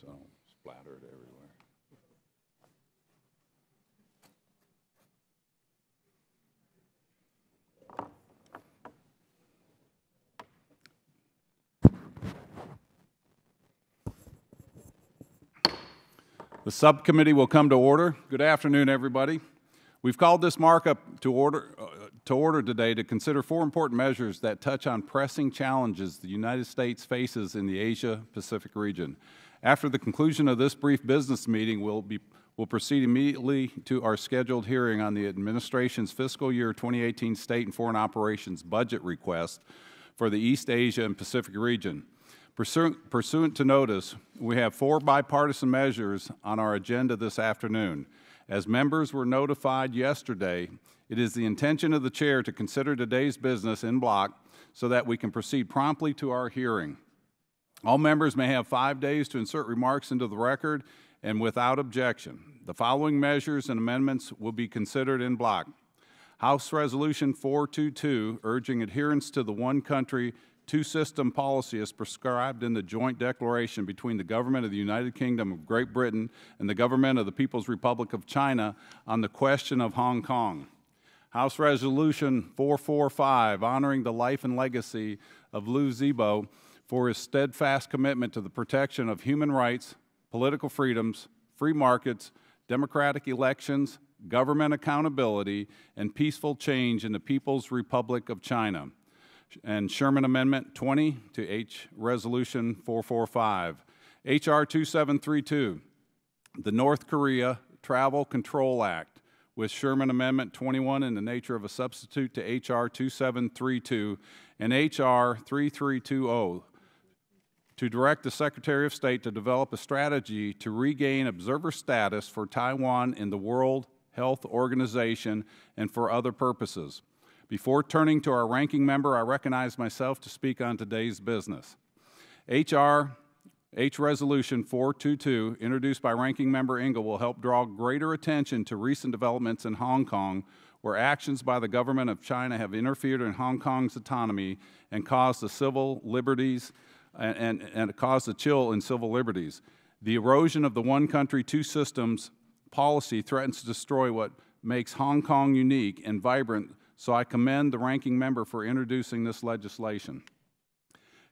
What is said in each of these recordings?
so I don't splatter it everywhere. The subcommittee will come to order. Good afternoon, everybody. We've called this markup to order today to consider 4 important measures that touch on pressing challenges the United States faces in the Asia-Pacific region. After the conclusion of this brief business meeting, we'll proceed immediately to our scheduled hearing on the administration's fiscal year 2018 state and foreign operations budget request for the East Asia and Pacific region. Pursuant to notice, we have 4 bipartisan measures on our agenda this afternoon. As members were notified yesterday, it is the intention of the Chair to consider today's business en bloc so that we can proceed promptly to our hearing. All members may have 5 days to insert remarks into the record and without objection. The following measures and amendments will be considered en bloc. House Resolution 422, urging adherence to the one country, two-system policy as prescribed in the joint declaration between the government of the United Kingdom of Great Britain and the government of the People's Republic of China on the question of Hong Kong. House Resolution 445, honoring the life and legacy of Liu Xiaobo for his steadfast commitment to the protection of human rights, political freedoms, free markets, democratic elections, government accountability, and peaceful change in the People's Republic of China. And Sherman Amendment 20 to H Resolution 445. H.R. 2732, the North Korea Travel Control Act, with Sherman Amendment 21 in the nature of a substitute to H.R. 2732, and H.R. 3320, to direct the Secretary of State to develop a strategy to regain observer status for Taiwan in the World Health Organization and for other purposes. Before turning to our ranking member, I recognize myself to speak on today's business. H Resolution 422, introduced by Ranking Member Engel, will help draw greater attention to recent developments in Hong Kong, where actions by the government of China have interfered in Hong Kong's autonomy and caused the civil liberties and caused a chill in civil liberties. The erosion of the one country, two systems policy threatens to destroy what makes Hong Kong unique and vibrant, so I commend the ranking member for introducing this legislation.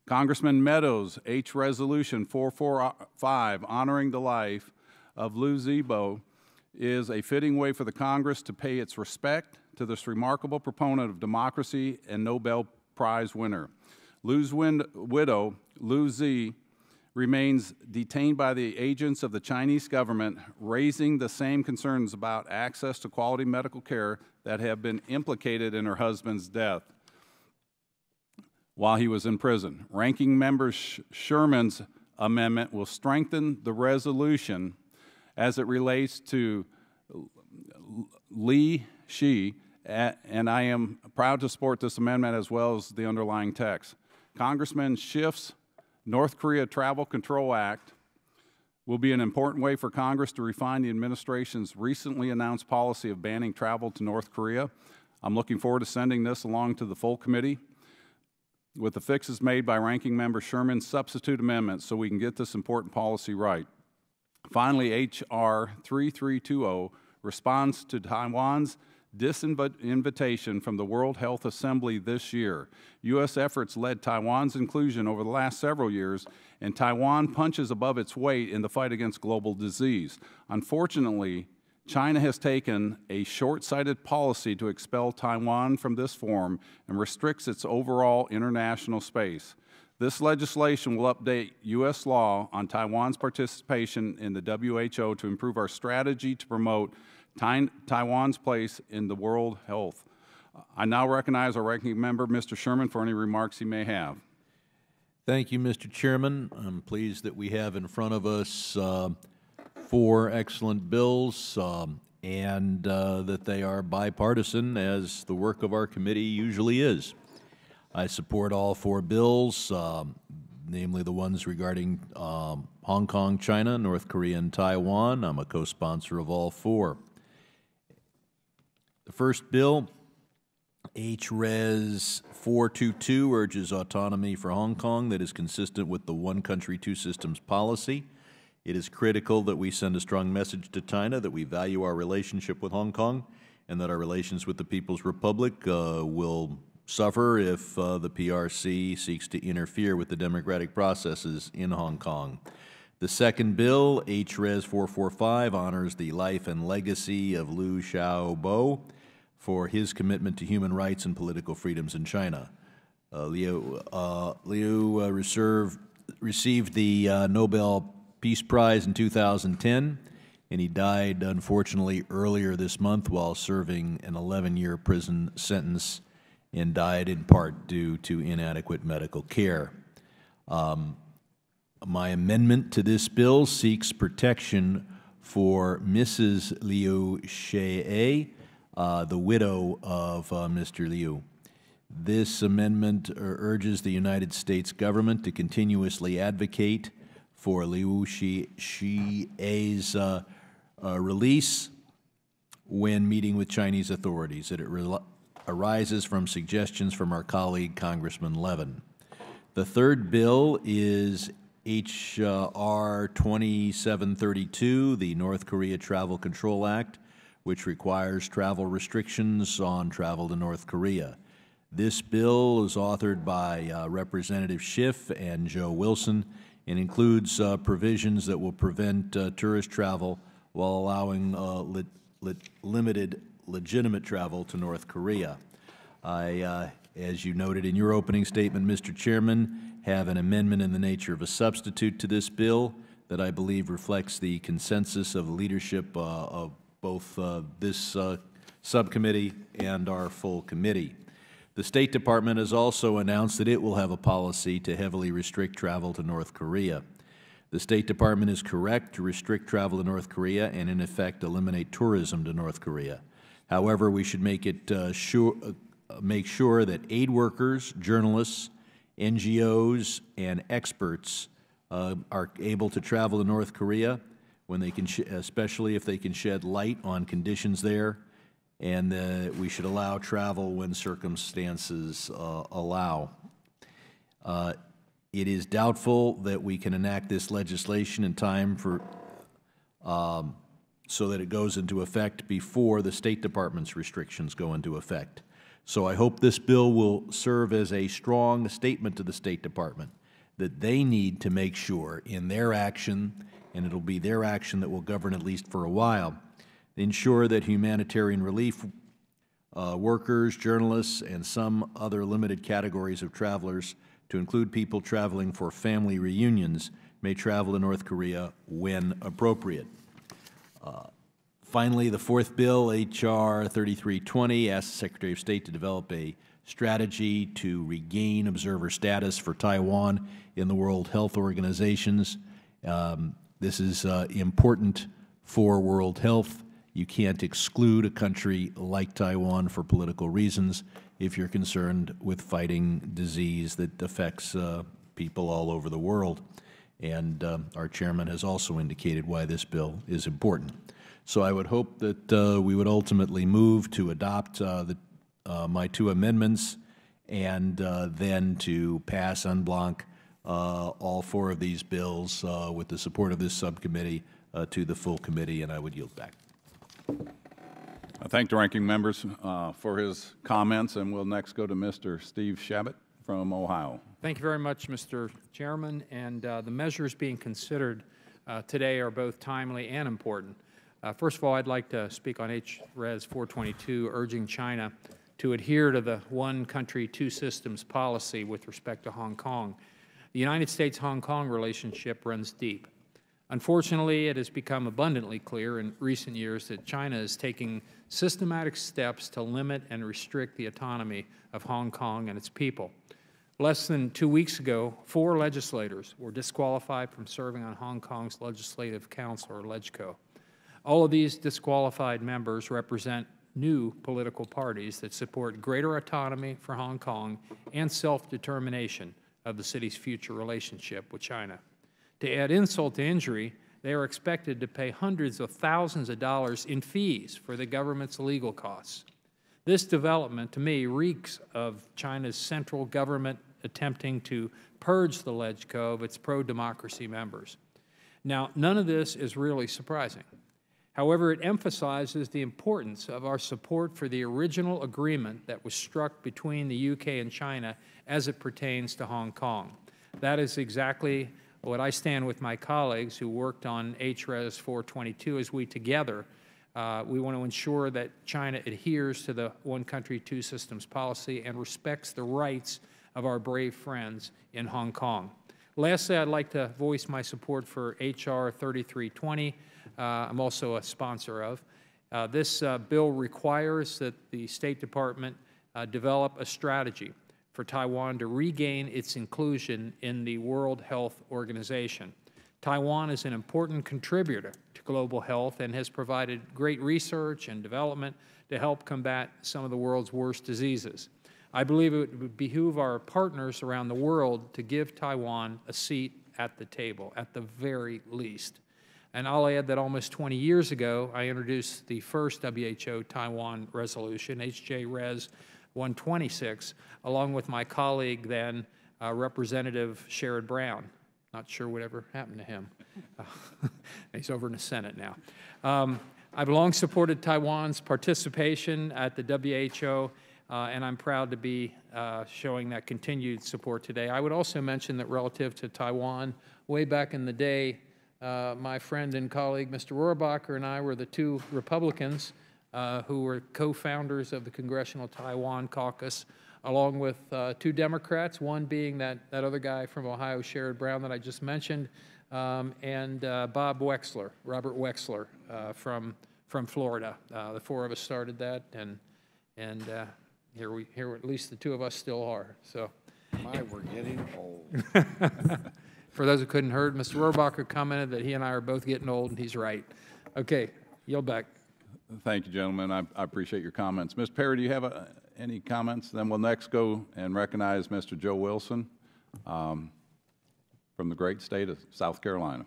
Congressman Meadows' H Resolution 445, honoring the life of Liu Xiaobo, is a fitting way for the Congress to pay its respect to this remarkable proponent of democracy and Nobel Prize winner. Liu's widow, Liu Zi, remains detained by the agents of the Chinese government, raising the same concerns about access to quality medical care that have been implicated in her husband's death while he was in prison. Ranking Member Sherman's amendment will strengthen the resolution as it relates to Li Shi, and I am proud to support this amendment as well as the underlying text. Congressman Schiff's North Korea Travel Control Act will be an important way for Congress to refine the administration's recently announced policy of banning travel to North Korea. I'm looking forward to sending this along to the full committee with the fixes made by Ranking Member Sherman's substitute amendments so we can get this important policy right. Finally, H.R. 3320 responds to Taiwan's disinvitation from the World Health Assembly this year. U.S. efforts led Taiwan's inclusion over the last several years, and Taiwan punches above its weight in the fight against global disease. Unfortunately, China has taken a short-sighted policy to expel Taiwan from this forum and restricts its overall international space. This legislation will update U.S. law on Taiwan's participation in the WHO to improve our strategy to promote Taiwan's place in the world health. I now recognize our ranking member, Mr. Sherman, for any remarks he may have. Thank you, Mr. Chairman. I'm pleased that we have in front of us 4 excellent bills and that they are bipartisan, as the work of our committee usually is. I support all 4 bills, namely the ones regarding Hong Kong, China, North Korea, and Taiwan. I'm a co-sponsor of all 4. The first bill, H.Res. 422, urges autonomy for Hong Kong that is consistent with the one country, two systems policy. It is critical that we send a strong message to China that we value our relationship with Hong Kong and that our relations with the People's Republic will suffer if the PRC seeks to interfere with the democratic processes in Hong Kong. The second bill, H-Res 445, honors the life and legacy of Liu Xiaobo for his commitment to human rights and political freedoms in China. Liu received the Nobel Peace Prize in 2010, and he died, unfortunately, earlier this month while serving an 11-year prison sentence and died in part due to inadequate medical care. My amendment to this bill seeks protection for Mrs. Liu Xie, the widow of Mr. Liu. This amendment urges the United States government to continuously advocate for Liu Xie's release when meeting with Chinese authorities. It arises from suggestions from our colleague, Congressman Levin. The third bill is H.R. 2732, the North Korea Travel Control Act, which requires travel restrictions on travel to North Korea. This bill is authored by Representative Schiff and Joe Wilson and includes provisions that will prevent tourist travel while allowing limited legitimate travel to North Korea. I, as you noted in your opening statement, Mr. Chairman, have an amendment in the nature of a substitute to this bill that I believe reflects the consensus of the leadership of both this subcommittee and our full committee. The State Department has also announced that it will have a policy to heavily restrict travel to North Korea. The State Department is correct to restrict travel to North Korea and, in effect, eliminate tourism to North Korea. However, we should make sure that aid workers, journalists, NGOs, and experts are able to travel to North Korea when they can, especially if they can shed light on conditions there, and we should allow travel when circumstances allow. It is doubtful that we can enact this legislation in time for so that it goes into effect before the State Department's restrictions go into effect. So I hope this bill will serve as a strong statement to the State Department that they need to make sure in their action, and it'll be their action that will govern at least for a while, ensure that humanitarian relief workers, journalists, and some other limited categories of travelers, to include people traveling for family reunions, may travel to North Korea when appropriate. Finally, the fourth bill, H.R. 3320, asks the Secretary of State to develop a strategy to regain observer status for Taiwan in the World Health Organizations. This is important for world health. You can't exclude a country like Taiwan for political reasons if you're concerned with fighting disease that affects people all over the world. And our chairman has also indicated why this bill is important. So I would hope that we would ultimately move to adopt my two amendments and then to pass en bloc all four of these bills with the support of this subcommittee to the full committee, and I would yield back. I thank the ranking members for his comments, and we'll next go to Mr. Steve Shabbat from Ohio. Thank you very much, Mr. Chairman, and the measures being considered today are both timely and important. First of all, I'd like to speak on H.Res. 422, urging China to adhere to the one country, two systems policy with respect to Hong Kong. The United States-Hong Kong relationship runs deep. Unfortunately, it has become abundantly clear in recent years that China is taking systematic steps to limit and restrict the autonomy of Hong Kong and its people. Less than 2 weeks ago, 4 legislators were disqualified from serving on Hong Kong's Legislative Council, or LegCo. All of these disqualified members represent new political parties that support greater autonomy for Hong Kong and self-determination of the city's future relationship with China. To add insult to injury, they are expected to pay hundreds of thousands of dollars in fees for the government's legal costs. This development, to me, reeks of China's central government attempting to purge the LegCo of its pro-democracy members. Now, none of this is really surprising. However, it emphasizes the importance of our support for the original agreement that was struck between the UK and China as it pertains to Hong Kong. That is exactly what I stand with my colleagues who worked on HRES 422 as we together we want to ensure that China adheres to the one country, two systems policy and respects the rights of our brave friends in Hong Kong. Lastly, I'd like to voice my support for H.R. 3320. I'm also a sponsor of. This bill requires that the State Department develop a strategy for Taiwan to regain its inclusion in the World Health Organization. Taiwan is an important contributor to global health and has provided great research and development to help combat some of the world's worst diseases. I believe it would behoove our partners around the world to give Taiwan a seat at the table, at the very least. And I'll add that almost 20 years ago, I introduced the first WHO Taiwan resolution, HJ-Res 126, along with my colleague then, Representative Sherrod Brown. Not sure whatever happened to him. He's over in the Senate now. I've long supported Taiwan's participation at the WHO, and I'm proud to be showing that continued support today. I would also mention that relative to Taiwan, way back in the day, my friend and colleague, Mr. Rohrabacher, and I were the two Republicans who were co-founders of the Congressional Taiwan Caucus, along with two Democrats, one being that other guy from Ohio, Sherrod Brown, that I just mentioned, and Bob Wexler, Robert Wexler from Florida. The four of us started that, and here at least the two of us still are. So, We're getting old. For those who couldn't heard, Mr. Rohrabacher commented that he and I are both getting old, and he's right. Okay, yield back. Thank you, gentlemen. I appreciate your comments. Ms. Perry, do you have any comments? Then we'll next go and recognize Mr. Joe Wilson from the great state of South Carolina.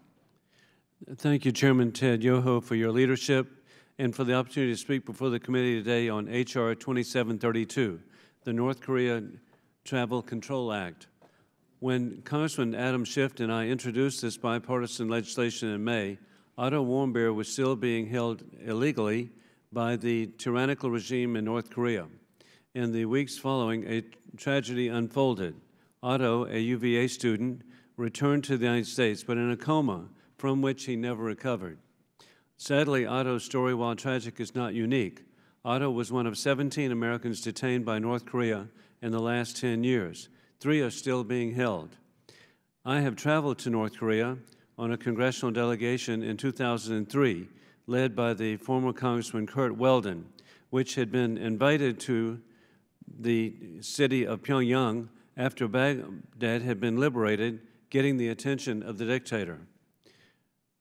Thank you, Chairman Ted Yoho, for your leadership and for the opportunity to speak before the committee today on H.R. 2732, the North Korea Travel Control Act. When Congressman Adam Schiff and I introduced this bipartisan legislation in May, Otto Warmbier was still being held illegally by the tyrannical regime in North Korea. In the weeks following, a tragedy unfolded. Otto, a UVA student, returned to the United States, but in a coma from which he never recovered. Sadly, Otto's story, while tragic, is not unique. Otto was one of 17 Americans detained by North Korea in the last 10 years. 3 are still being held. I have traveled to North Korea on a congressional delegation in 2003, led by the former Congressman Kurt Weldon, which had been invited to the city of Pyongyang after Baghdad had been liberated, getting the attention of the dictator.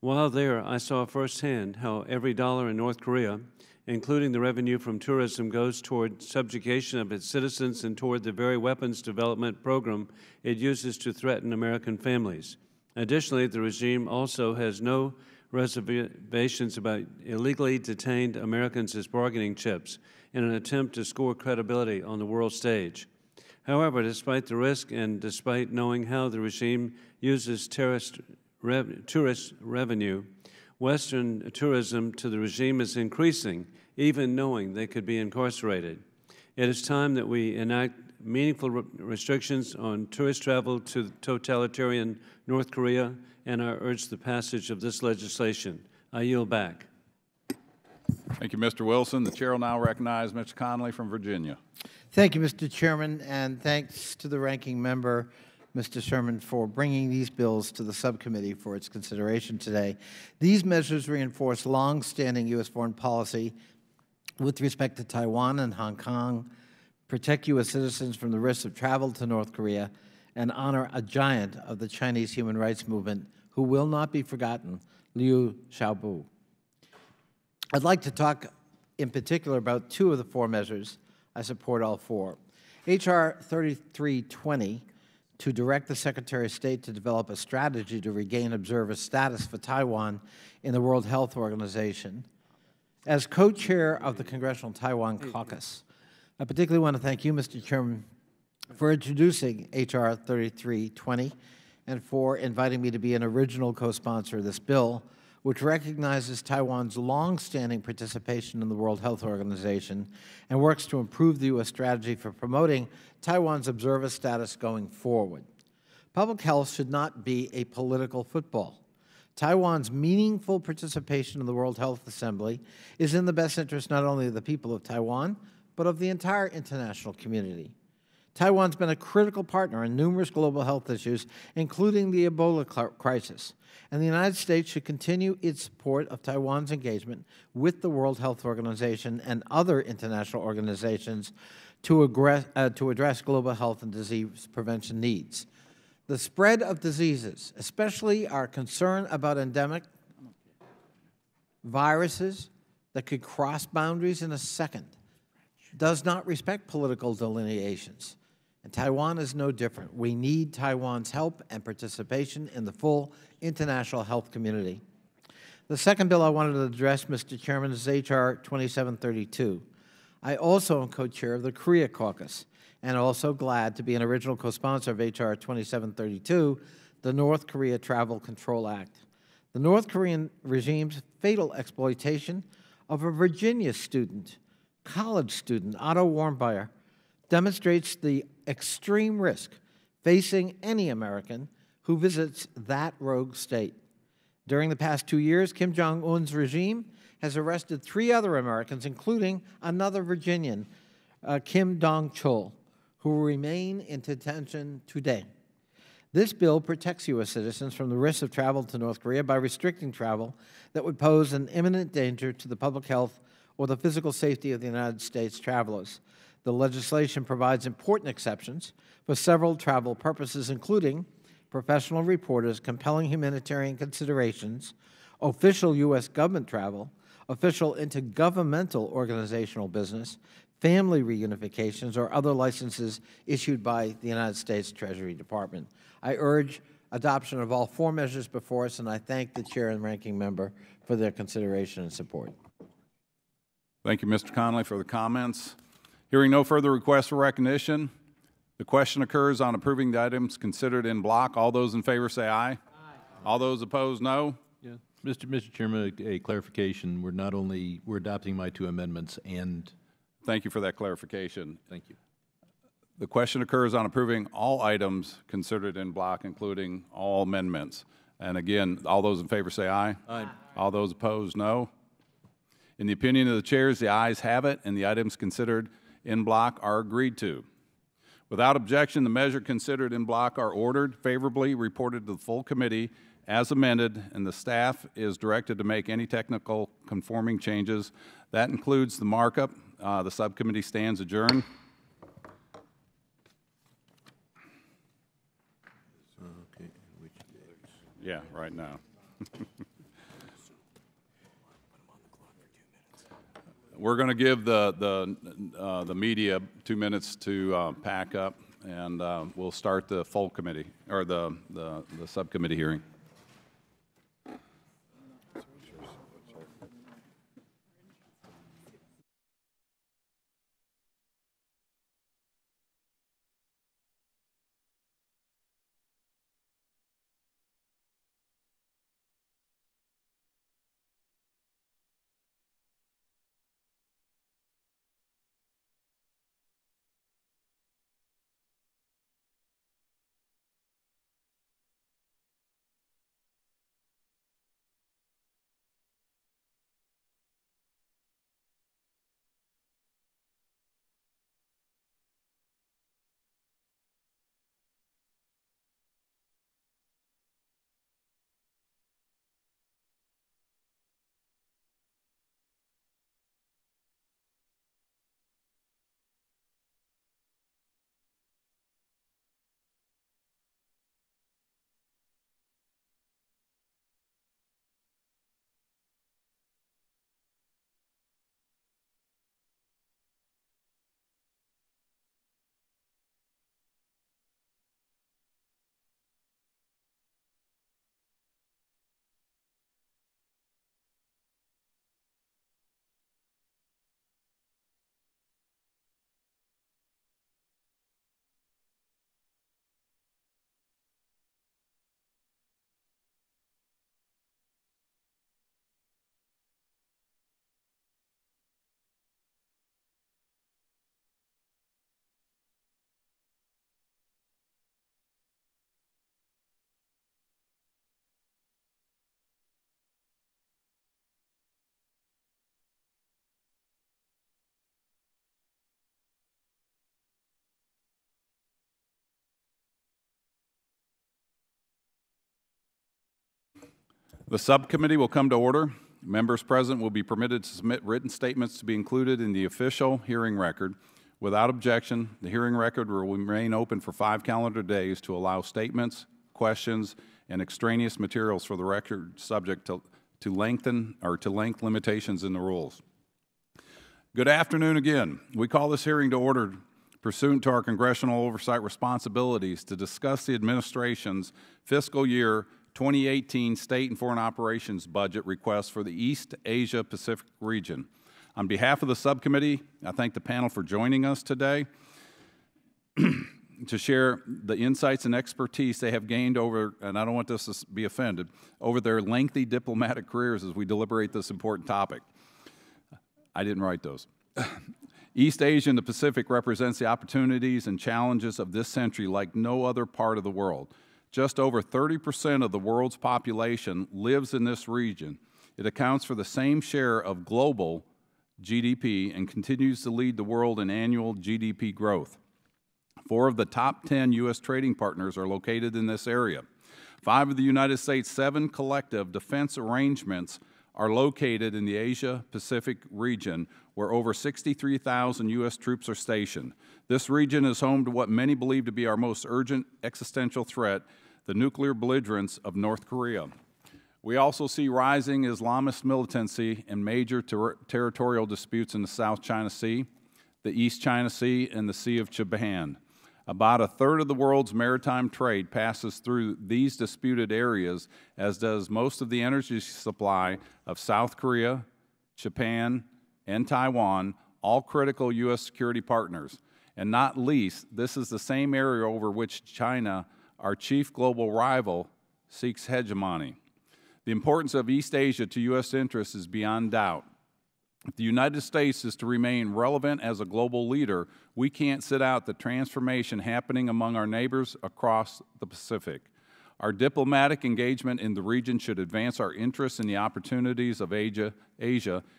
While there, I saw firsthand how every dollar in North Korea, including the revenue from tourism, goes toward subjugation of its citizens and toward the very weapons development program it uses to threaten American families. Additionally, the regime also has no reservations about illegally detained Americans as bargaining chips in an attempt to score credibility on the world stage. However, despite the risk and despite knowing how the regime uses tourist revenue, Western tourism to the regime is increasing, even knowing they could be incarcerated. It is time that we enact meaningful restrictions on tourist travel to totalitarian North Korea, and I urge the passage of this legislation. I yield back. Thank you, Mr. Wilson. The chair will now recognize Mr. Connolly from Virginia. Thank you, Mr. Chairman, and thanks to the ranking member, Mr. Sherman, for bringing these bills to the subcommittee for its consideration today. These measures reinforce long-standing U.S. foreign policy with respect to Taiwan and Hong Kong, protect U.S. citizens from the risks of travel to North Korea, and honor a giant of the Chinese human rights movement who will not be forgotten, Liu Xiaobo. I'd like to talk in particular about 2 of the 4 measures. I support all 4. H.R. 3320, to direct the Secretary of State to develop a strategy to regain observer status for Taiwan in the World Health Organization. As co-chair of the Congressional Taiwan Caucus, I particularly want to thank you, Mr. Chairman, for introducing H.R. 3320 and for inviting me to be an original co-sponsor of this bill, which recognizes Taiwan's long-standing participation in the World Health Organization and works to improve the U.S. strategy for promoting Taiwan's observer status going forward. Public health should not be a political football. Taiwan's meaningful participation in the World Health Assembly is in the best interest not only of the people of Taiwan, but of the entire international community. Taiwan's been a critical partner in numerous global health issues, including the Ebola crisis, and the United States should continue its support of Taiwan's engagement with the World Health Organization and other international organizations to address global health and disease prevention needs. The spread of diseases, especially our concern about endemic viruses that could cross boundaries in a second, does not respect political delineations. And Taiwan is no different. We need Taiwan's help and participation in the full international health community. The second bill I wanted to address, Mr. Chairman, is H.R. 2732. I also am co-chair of the Korea Caucus, and also glad to be an original co-sponsor of H.R. 2732, the North Korea Travel Control Act. The North Korean regime's fatal exploitation of a Virginia student, college student, Otto Warmbier, demonstrates the extreme risk facing any American who visits that rogue state. During the past 2 years, Kim Jong-un's regime has arrested 3 other Americans, including another Virginian, Kim Dong-chul, who remain in detention today. This bill protects U.S. citizens from the risk of travel to North Korea by restricting travel that would pose an imminent danger to the public health or the physical safety of the United States travelers. The legislation provides important exceptions for several travel purposes, including professional reporters, compelling humanitarian considerations, official U.S. government travel, official intergovernmental organizational business, family reunifications, or other licenses issued by the United States Treasury Department. I urge adoption of all 4 measures before us, and I thank the Chair and Ranking Member for their consideration and support. Thank you, Mr. Connolly, for the comments. Hearing no further requests for recognition, the question occurs on approving the items considered in block. All those in favor say aye. Aye. All those opposed, no. Yeah. Mr. Chairman, a clarification. We're adopting my 2 amendments, and thank you for that clarification. Thank you. The question occurs on approving all items considered in block, including all amendments. And again, all those in favor say aye. Aye. All those opposed, no. In the opinion of the chairs, the ayes have it, and the items considered in block are agreed to. Without objection, the measure considered in block are ordered, favorably reported to the full committee as amended, and the staff is directed to make any technical conforming changes. That includes the markup. The subcommittee stands adjourned. Okay. Yeah, right now. We're going to give the media 2 minutes to pack up, and we'll start the full committee, or the subcommittee hearing. The subcommittee will come to order. Members present will be permitted to submit written statements to be included in the official hearing record. Without objection, the hearing record will remain open for 5 calendar days to allow statements, questions, and extraneous materials for the record subject to length limitations in the rules. Good afternoon again. We call this hearing to order pursuant to our congressional oversight responsibilities to discuss the administration's fiscal year 2018 state and foreign operations budget request for the East Asia Pacific region. On behalf of the subcommittee, I thank the panel for joining us today to share the insights and expertise they have gained over, and I don't want this to be offended, over their lengthy diplomatic careers as we deliberate this important topic. I didn't write those. East Asia and the Pacific represents the opportunities and challenges of this century like no other part of the world. Just over 30% of the world's population lives in this region. It accounts for the same share of global GDP and continues to lead the world in annual GDP growth. 4 of the top 10 U.S. trading partners are located in this area. 5 of the United States' 7 collective defense arrangements are located in the Asia-Pacific region, where over 63,000 U.S. troops are stationed. This region is home to what many believe to be our most urgent existential threat, the nuclear belligerence of North Korea. We also see rising Islamist militancy and major territorial disputes in the South China Sea, the East China Sea, and the Sea of Japan. About a third of the world's maritime trade passes through these disputed areas, as does most of the energy supply of South Korea, Japan, and Taiwan, all critical U.S. security partners. And not least, this is the same area over which China, our chief global rival, seeks hegemony. The importance of East Asia to U.S. interests is beyond doubt. If the United States is to remain relevant as a global leader, we can't sit out the transformation happening among our neighbors across the Pacific. Our diplomatic engagement in the region should advance our interests in the opportunities of Asia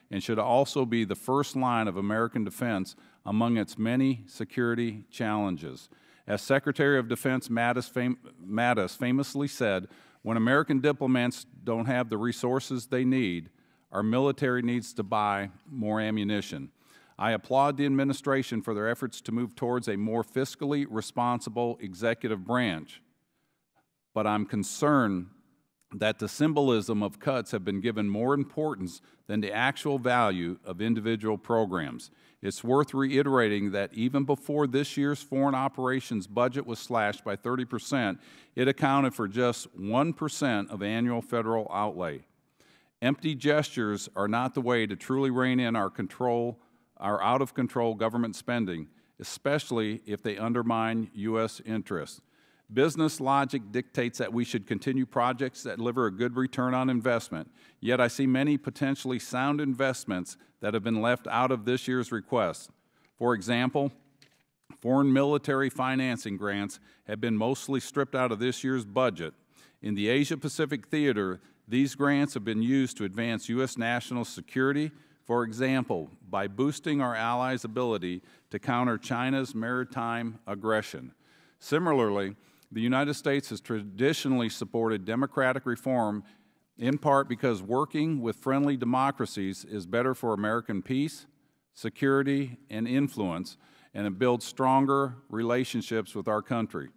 and should also be the first line of American defense among its many security challenges. As Secretary of Defense Mattis famously said, when American diplomats don't have the resources they need, our military needs to buy more ammunition. I applaud the administration for their efforts to move towards a more fiscally responsible executive branch, but I'm concerned that the symbolism of cuts have been given more importance than the actual value of individual programs. It's worth reiterating that even before this year's foreign operations budget was slashed by 30%, it accounted for just 1% of annual federal outlay. Empty gestures are not the way to truly rein in our out-of-control government spending, especially if they undermine U.S. interests. Business logic dictates that we should continue projects that deliver a good return on investment, yet I see many potentially sound investments that have been left out of this year's request. For example, foreign military financing grants have been mostly stripped out of this year's budget. In the Asia-Pacific theater, these grants have been used to advance U.S. national security, for example, by boosting our allies' ability to counter China's maritime aggression. Similarly, the United States has traditionally supported democratic reform in part because working with friendly democracies is better for American peace, security, and influence, and it builds stronger relationships with our country.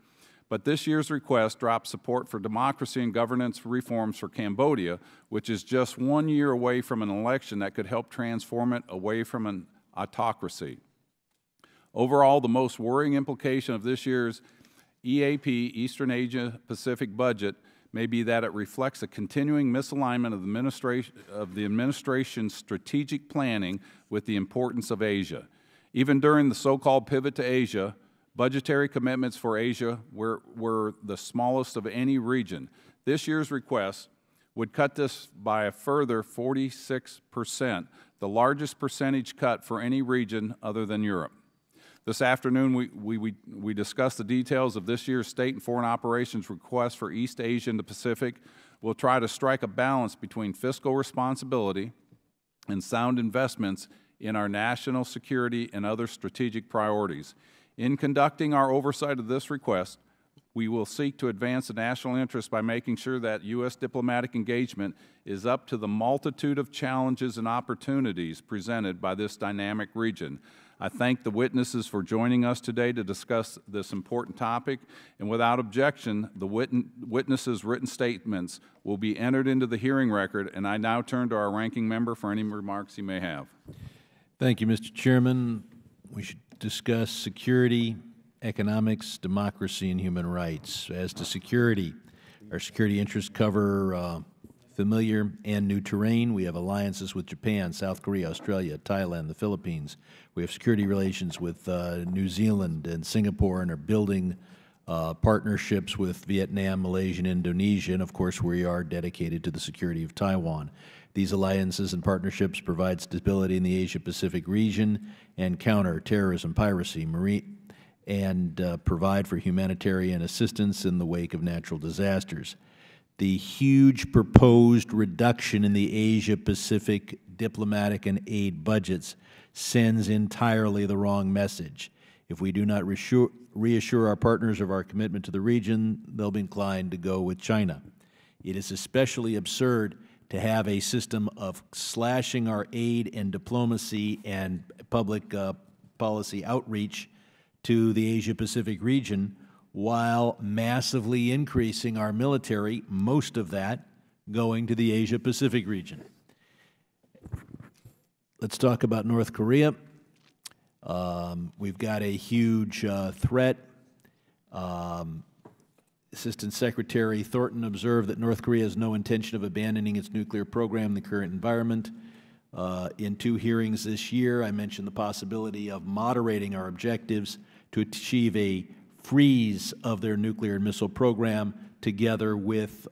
But this year's request drops support for democracy and governance reforms for Cambodia, which is just 1 year away from an election that could help transform it away from an autocracy. Overall, the most worrying implication of this year's EAP, Eastern Asia Pacific budget, may be that it reflects a continuing misalignment of the administration's strategic planning with the importance of Asia. Even during the so-called pivot to Asia, budgetary commitments for Asia were the smallest of any region. This year's request would cut this by a further 46%, the largest percentage cut for any region other than Europe. This afternoon, we discussed the details of this year's state and foreign operations request for East Asia and the Pacific. We'll try to strike a balance between fiscal responsibility and sound investments in our national security and other strategic priorities. In conducting our oversight of this request, We will seek to advance the national interest by making sure that U.S. diplomatic engagement is up to the multitude of challenges and opportunities presented by this dynamic region. I thank the witnesses for joining us today to discuss this important topic, and without objection, the witnesses' written statements will be entered into the hearing record, and I now turn to our ranking member for any remarks he may have. Thank you, Mr. Chairman. We should discuss security, economics, democracy, and human rights. As to security, our security interests cover familiar and new terrain. We have alliances with Japan, South Korea, Australia, Thailand, the Philippines. We have security relations with New Zealand and Singapore, and are building partnerships with Vietnam, Malaysia, and Indonesia. And of course, we are dedicated to the security of Taiwan. These alliances and partnerships provide stability in the Asia-Pacific region and counter terrorism, piracy, and provide for humanitarian assistance in the wake of natural disasters. The huge proposed reduction in the Asia-Pacific diplomatic and aid budgets sends entirely the wrong message. If we do not reassure our partners of our commitment to the region, they'll be inclined to go with China. It is especially absurd to have a system of slashing our aid and diplomacy and public policy outreach to the Asia-Pacific region while massively increasing our military, most of that going to the Asia-Pacific region. Let's talk about North Korea. We've got a huge threat. Assistant Secretary Thornton observed that North Korea has no intention of abandoning its nuclear program in the current environment. In 2 hearings this year, I mentioned the possibility of moderating our objectives to achieve a freeze of their nuclear and missile program together with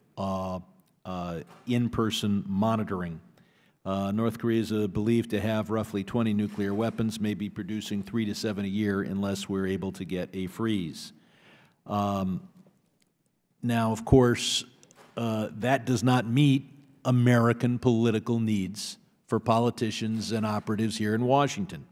in-person monitoring. North Korea is believed to have roughly 20 nuclear weapons, maybe producing 3 to 7 a year unless we're able to get a freeze. Now, of course, that does not meet American political needs for politicians and operatives here in Washington.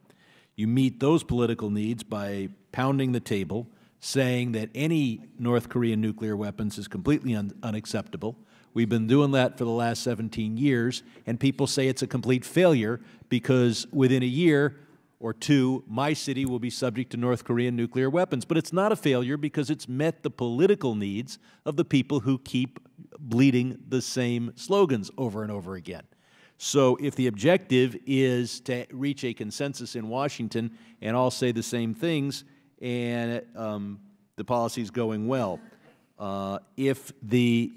You meet those political needs by pounding the table, saying that any North Korean nuclear weapons is completely unacceptable. We've been doing that for the last 17 years, and people say it's a complete failure because within a year or 2, my city will be subject to North Korean nuclear weapons. But it's not a failure because it's met the political needs of the people who keep bleeding the same slogans over and over again. So if the objective is to reach a consensus in Washington and all say the same things, and the policy is going well, if the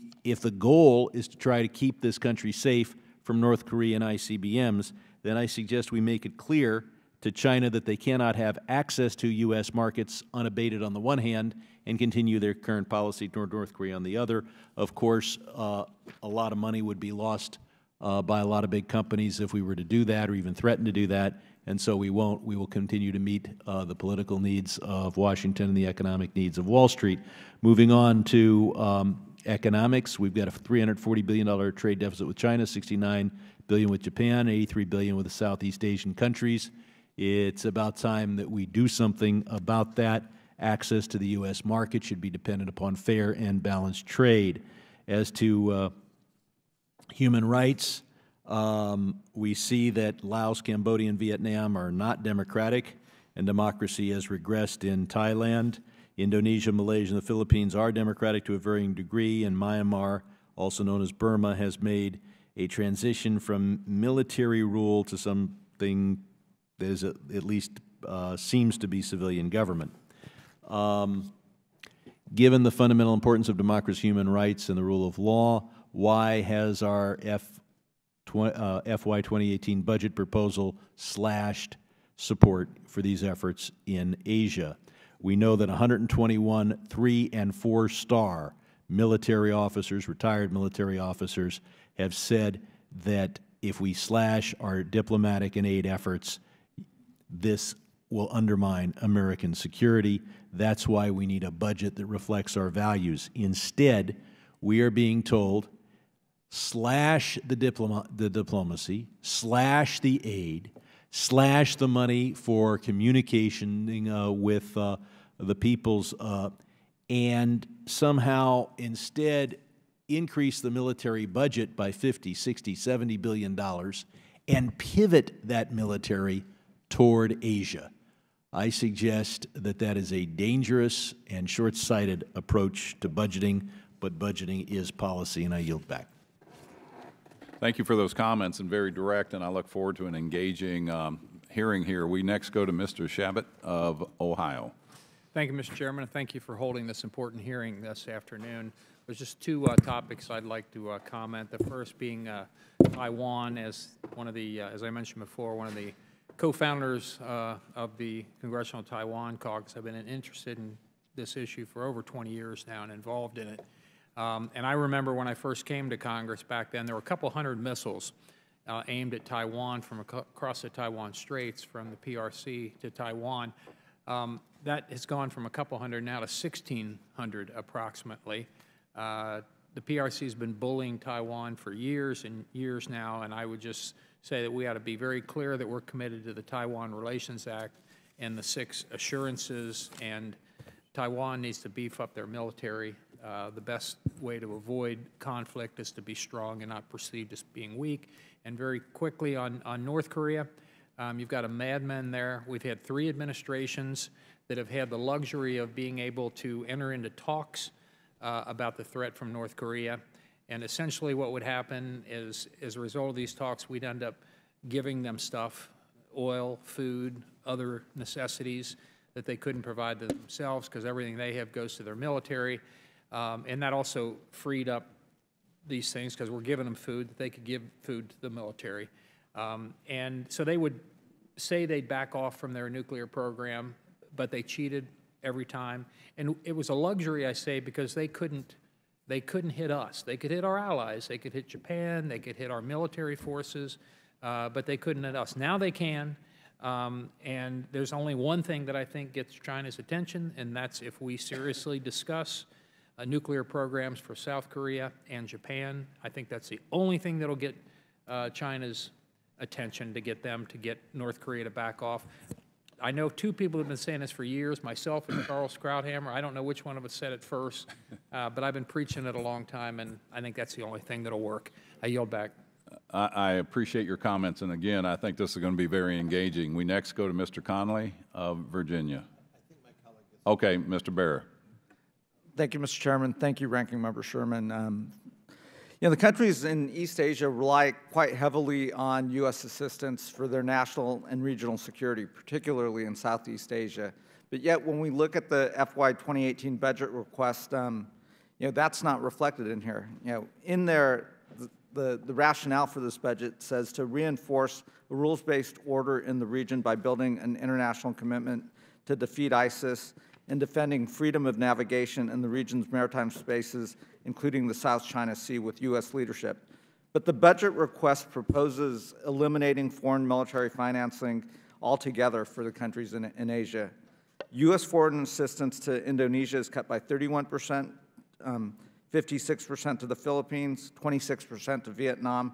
goal is to try to keep this country safe from North Korean ICBMs, then I suggest we make it clear to China that they cannot have access to U.S. markets unabated on the one hand and continue their current policy toward North Korea on the other. Of course, a lot of money would be lost by a lot of big companies if we were to do that or even threaten to do that, and so we won't. We will continue to meet the political needs of Washington and the economic needs of Wall Street. Moving on to economics, we've got a $340 billion trade deficit with China, $69 billion with Japan, $83 billion with the Southeast Asian countries. It's about time that we do something about that. Access to the U.S. market should be dependent upon fair and balanced trade. As to human rights, we see that Laos, Cambodia, and Vietnam are not democratic, and democracy has regressed in Thailand. Indonesia, Malaysia, and the Philippines are democratic to a varying degree, and Myanmar, also known as Burma, has made a transition from military rule to something that is at least seems to be civilian government. Given the fundamental importance of democracy, human rights, and the rule of law, why has our FY 2018 budget proposal slashed support for these efforts in Asia? We know that 121 3- and 4-star military officers, retired military officers, have said that if we slash our diplomatic and aid efforts, this will undermine American security. That's why we need a budget that reflects our values. Instead, we are being told, slash the diplomacy, slash the aid, slash the money for communicating with the peoples, and somehow instead increase the military budget by 50, 60, 70 billion dollars and pivot that military toward Asia. I suggest that that is a dangerous and short-sighted approach to budgeting, but budgeting is policy, and I yield back. Thank you for those comments, and very direct, and I look forward to an engaging hearing here. We next go to Mr. Shabbat of Ohio. Thank you, Mr. Chairman, and thank you for holding this important hearing this afternoon. There's just two topics I'd like to comment. The first being Taiwan, as one of the, as I mentioned before, one of the co-founders of the Congressional Taiwan Caucus. I've been interested in this issue for over 20 years now and involved in it. And I remember when I first came to Congress back then, there were a couple hundred missiles aimed at Taiwan from across the Taiwan Straits from the PRC to Taiwan. That has gone from a couple hundred now to 1,600 approximately. The PRC has been bullying Taiwan for years and years now, and I would just say that we ought to be very clear that we're committed to the Taiwan Relations Act and the 6 assurances, and Taiwan needs to beef up their military. The best way to avoid conflict is to be strong and not perceived as being weak. And very quickly on North Korea, you've got a madman there. We've had 3 administrations that have had the luxury of being able to enter into talks about the threat from North Korea. And essentially what would happen is, as a result of these talks, we'd end up giving them stuff, oil, food, other necessities that they couldn't provide to themselves because everything they have goes to their military. And that also freed up these things because we're giving them food, that they could give food to the military. And so they would say they'd back off from their nuclear program, but they cheated every time. And it was a luxury, I say, because they couldn't hit us. They could hit our allies. They could hit Japan. They could hit our military forces, but they couldn't hit us. Now they can, and there's only one thing that I think gets China's attention, and that's if we seriously discuss nuclear programs for South Korea and Japan. I think that's the only thing that'll get China's attention, to get them to get North Korea to back off. I know 2 people have been saying this for years, myself and Charles Krauthammer. I don't know which one of us said it first, but I've been preaching it a long time, and I think that's the only thing that'll work. I yield back. I appreciate your comments, and again, I think this is going to be very engaging. We next go to Mr. Connolly of Virginia. Okay, Mr. Bear. Thank you, Mr. Chairman. Thank you, Ranking Member Sherman. You know, the countries in East Asia rely quite heavily on U.S. assistance for their national and regional security, particularly in Southeast Asia. But yet, when we look at the FY 2018 budget request, you know, that's not reflected in here. You know, in there, the rationale for this budget says to reinforce a rules-based order in the region by building an international commitment to defeat ISIS and defending freedom of navigation in the region's maritime spaces, including the South China Sea, with U.S. leadership. But the budget request proposes eliminating foreign military financing altogether for the countries in Asia. U.S. foreign assistance to Indonesia is cut by 31%, 56% to the Philippines, 26% to Vietnam,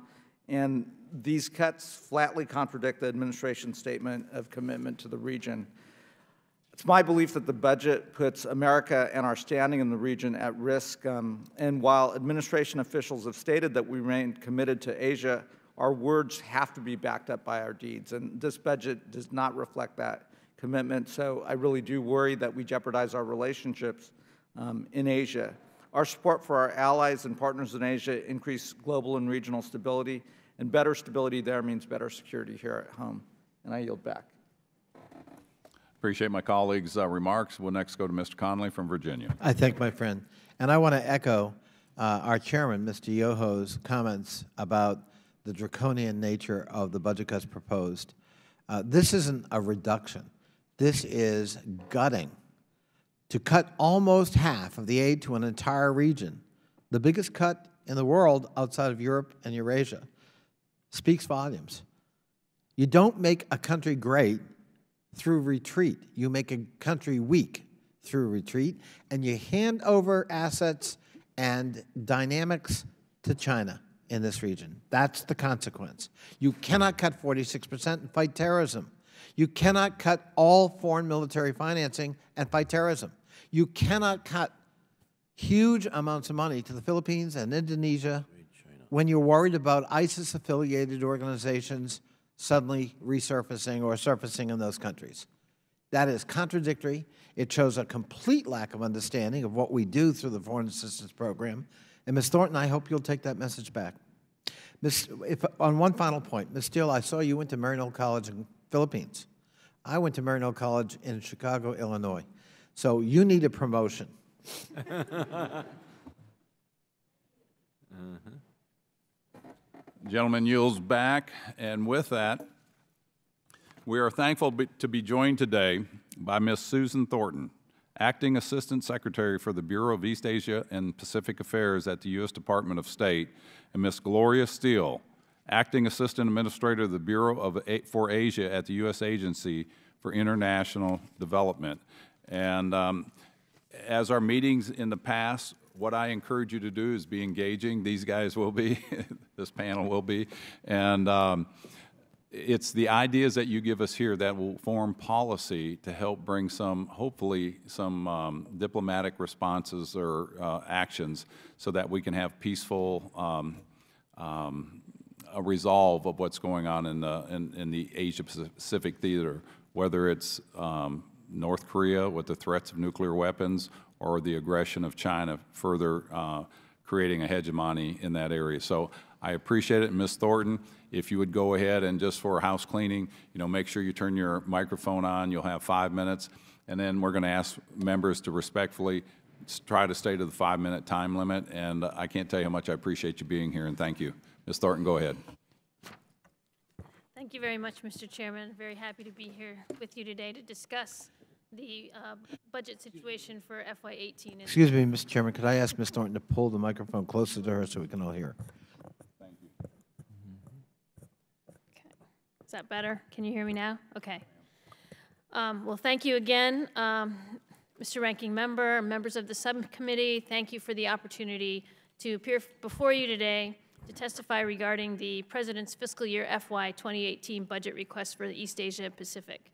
and these cuts flatly contradict the administration's statement of commitment to the region. It's my belief that the budget puts America and our standing in the region at risk, and while administration officials have stated that we remain committed to Asia, our words have to be backed up by our deeds, and this budget does not reflect that commitment, so I really do worry that we jeopardize our relationships in Asia. Our support for our allies and partners in Asia increase global and regional stability, and better stability there means better security here at home, and I yield back. Appreciate my colleagues' remarks. We'll next go to Mr. Connolly from Virginia. I thank my friend. And I want to echo our chairman, Mr. Yoho's comments about the draconian nature of the budget cuts proposed. This isn't a reduction. This is gutting. To cut almost half of the aid to an entire region, the biggest cut in the world outside of Europe and Eurasia, speaks volumes. You don't make a country great through retreat. You make a country weak through retreat, and you hand over assets and dynamics to China in this region. That's the consequence. You cannot cut 46% and fight terrorism. You cannot cut all foreign military financing and fight terrorism. You cannot cut huge amounts of money to the Philippines and Indonesia when you're worried about ISIS-affiliated organizations suddenly resurfacing or surfacing in those countries. That is contradictory. It shows a complete lack of understanding of what we do through the Foreign Assistance Program. And Ms. Thornton, I hope you'll take that message back. On one final point, Ms. Steele, I saw you went to Maryknoll College in the Philippines. I went to Maryknoll College in Chicago, Illinois. So you need a promotion. Gentleman yields back, and with that, we are thankful to be joined today by Ms. Susan Thornton, Acting Assistant Secretary for the Bureau of East Asia and Pacific Affairs at the U.S. Department of State, and Ms. Gloria Steele, Acting Assistant Administrator of the Bureau for Asia at the U.S. Agency for International Development. And as our meetings in the past, what I encourage you to do is be engaging. These guys will be, this panel will be, and it's the ideas that you give us here that will form policy to help bring some, hopefully, some diplomatic responses or actions so that we can have peaceful a resolve of what's going on in the Asia-Pacific theater, whether it's North Korea with the threats of nuclear weapons or the aggression of China further creating a hegemony in that area. So I appreciate it. Ms. Thornton, if you would go ahead and just for house cleaning, make sure you turn your microphone on. You'll have 5 minutes. And then we're going to ask members to respectfully try to stay to the 5-minute time limit. And I can't tell you how much I appreciate you being here, and thank you. Ms. Thornton, go ahead. Thank you very much, Mr. Chairman. Very happy to be here with you today to discuss the budget situation for FY18. Excuse me, Mr. Chairman, could I ask Ms. Thornton to pull the microphone closer to her so we can all hear? Thank you. Okay. Is that better? Can you hear me now? Okay. Well, thank you again, Mr. Ranking Member, members of the subcommittee. Thank you for the opportunity to appear before you today to testify regarding the President's fiscal year FY 2018 budget request for the East Asia and Pacific.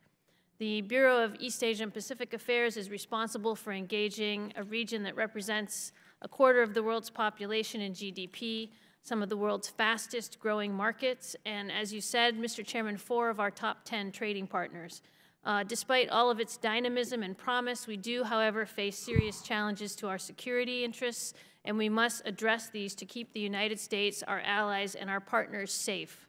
The Bureau of East Asia and Pacific Affairs is responsible for engaging a region that represents a quarter of the world's population and GDP, some of the world's fastest growing markets, and as you said, Mr. Chairman, 4 of our top 10 trading partners. Despite all of its dynamism and promise, we do, however, face serious challenges to our security interests, and we must address these to keep the United States, our allies, and our partners safe.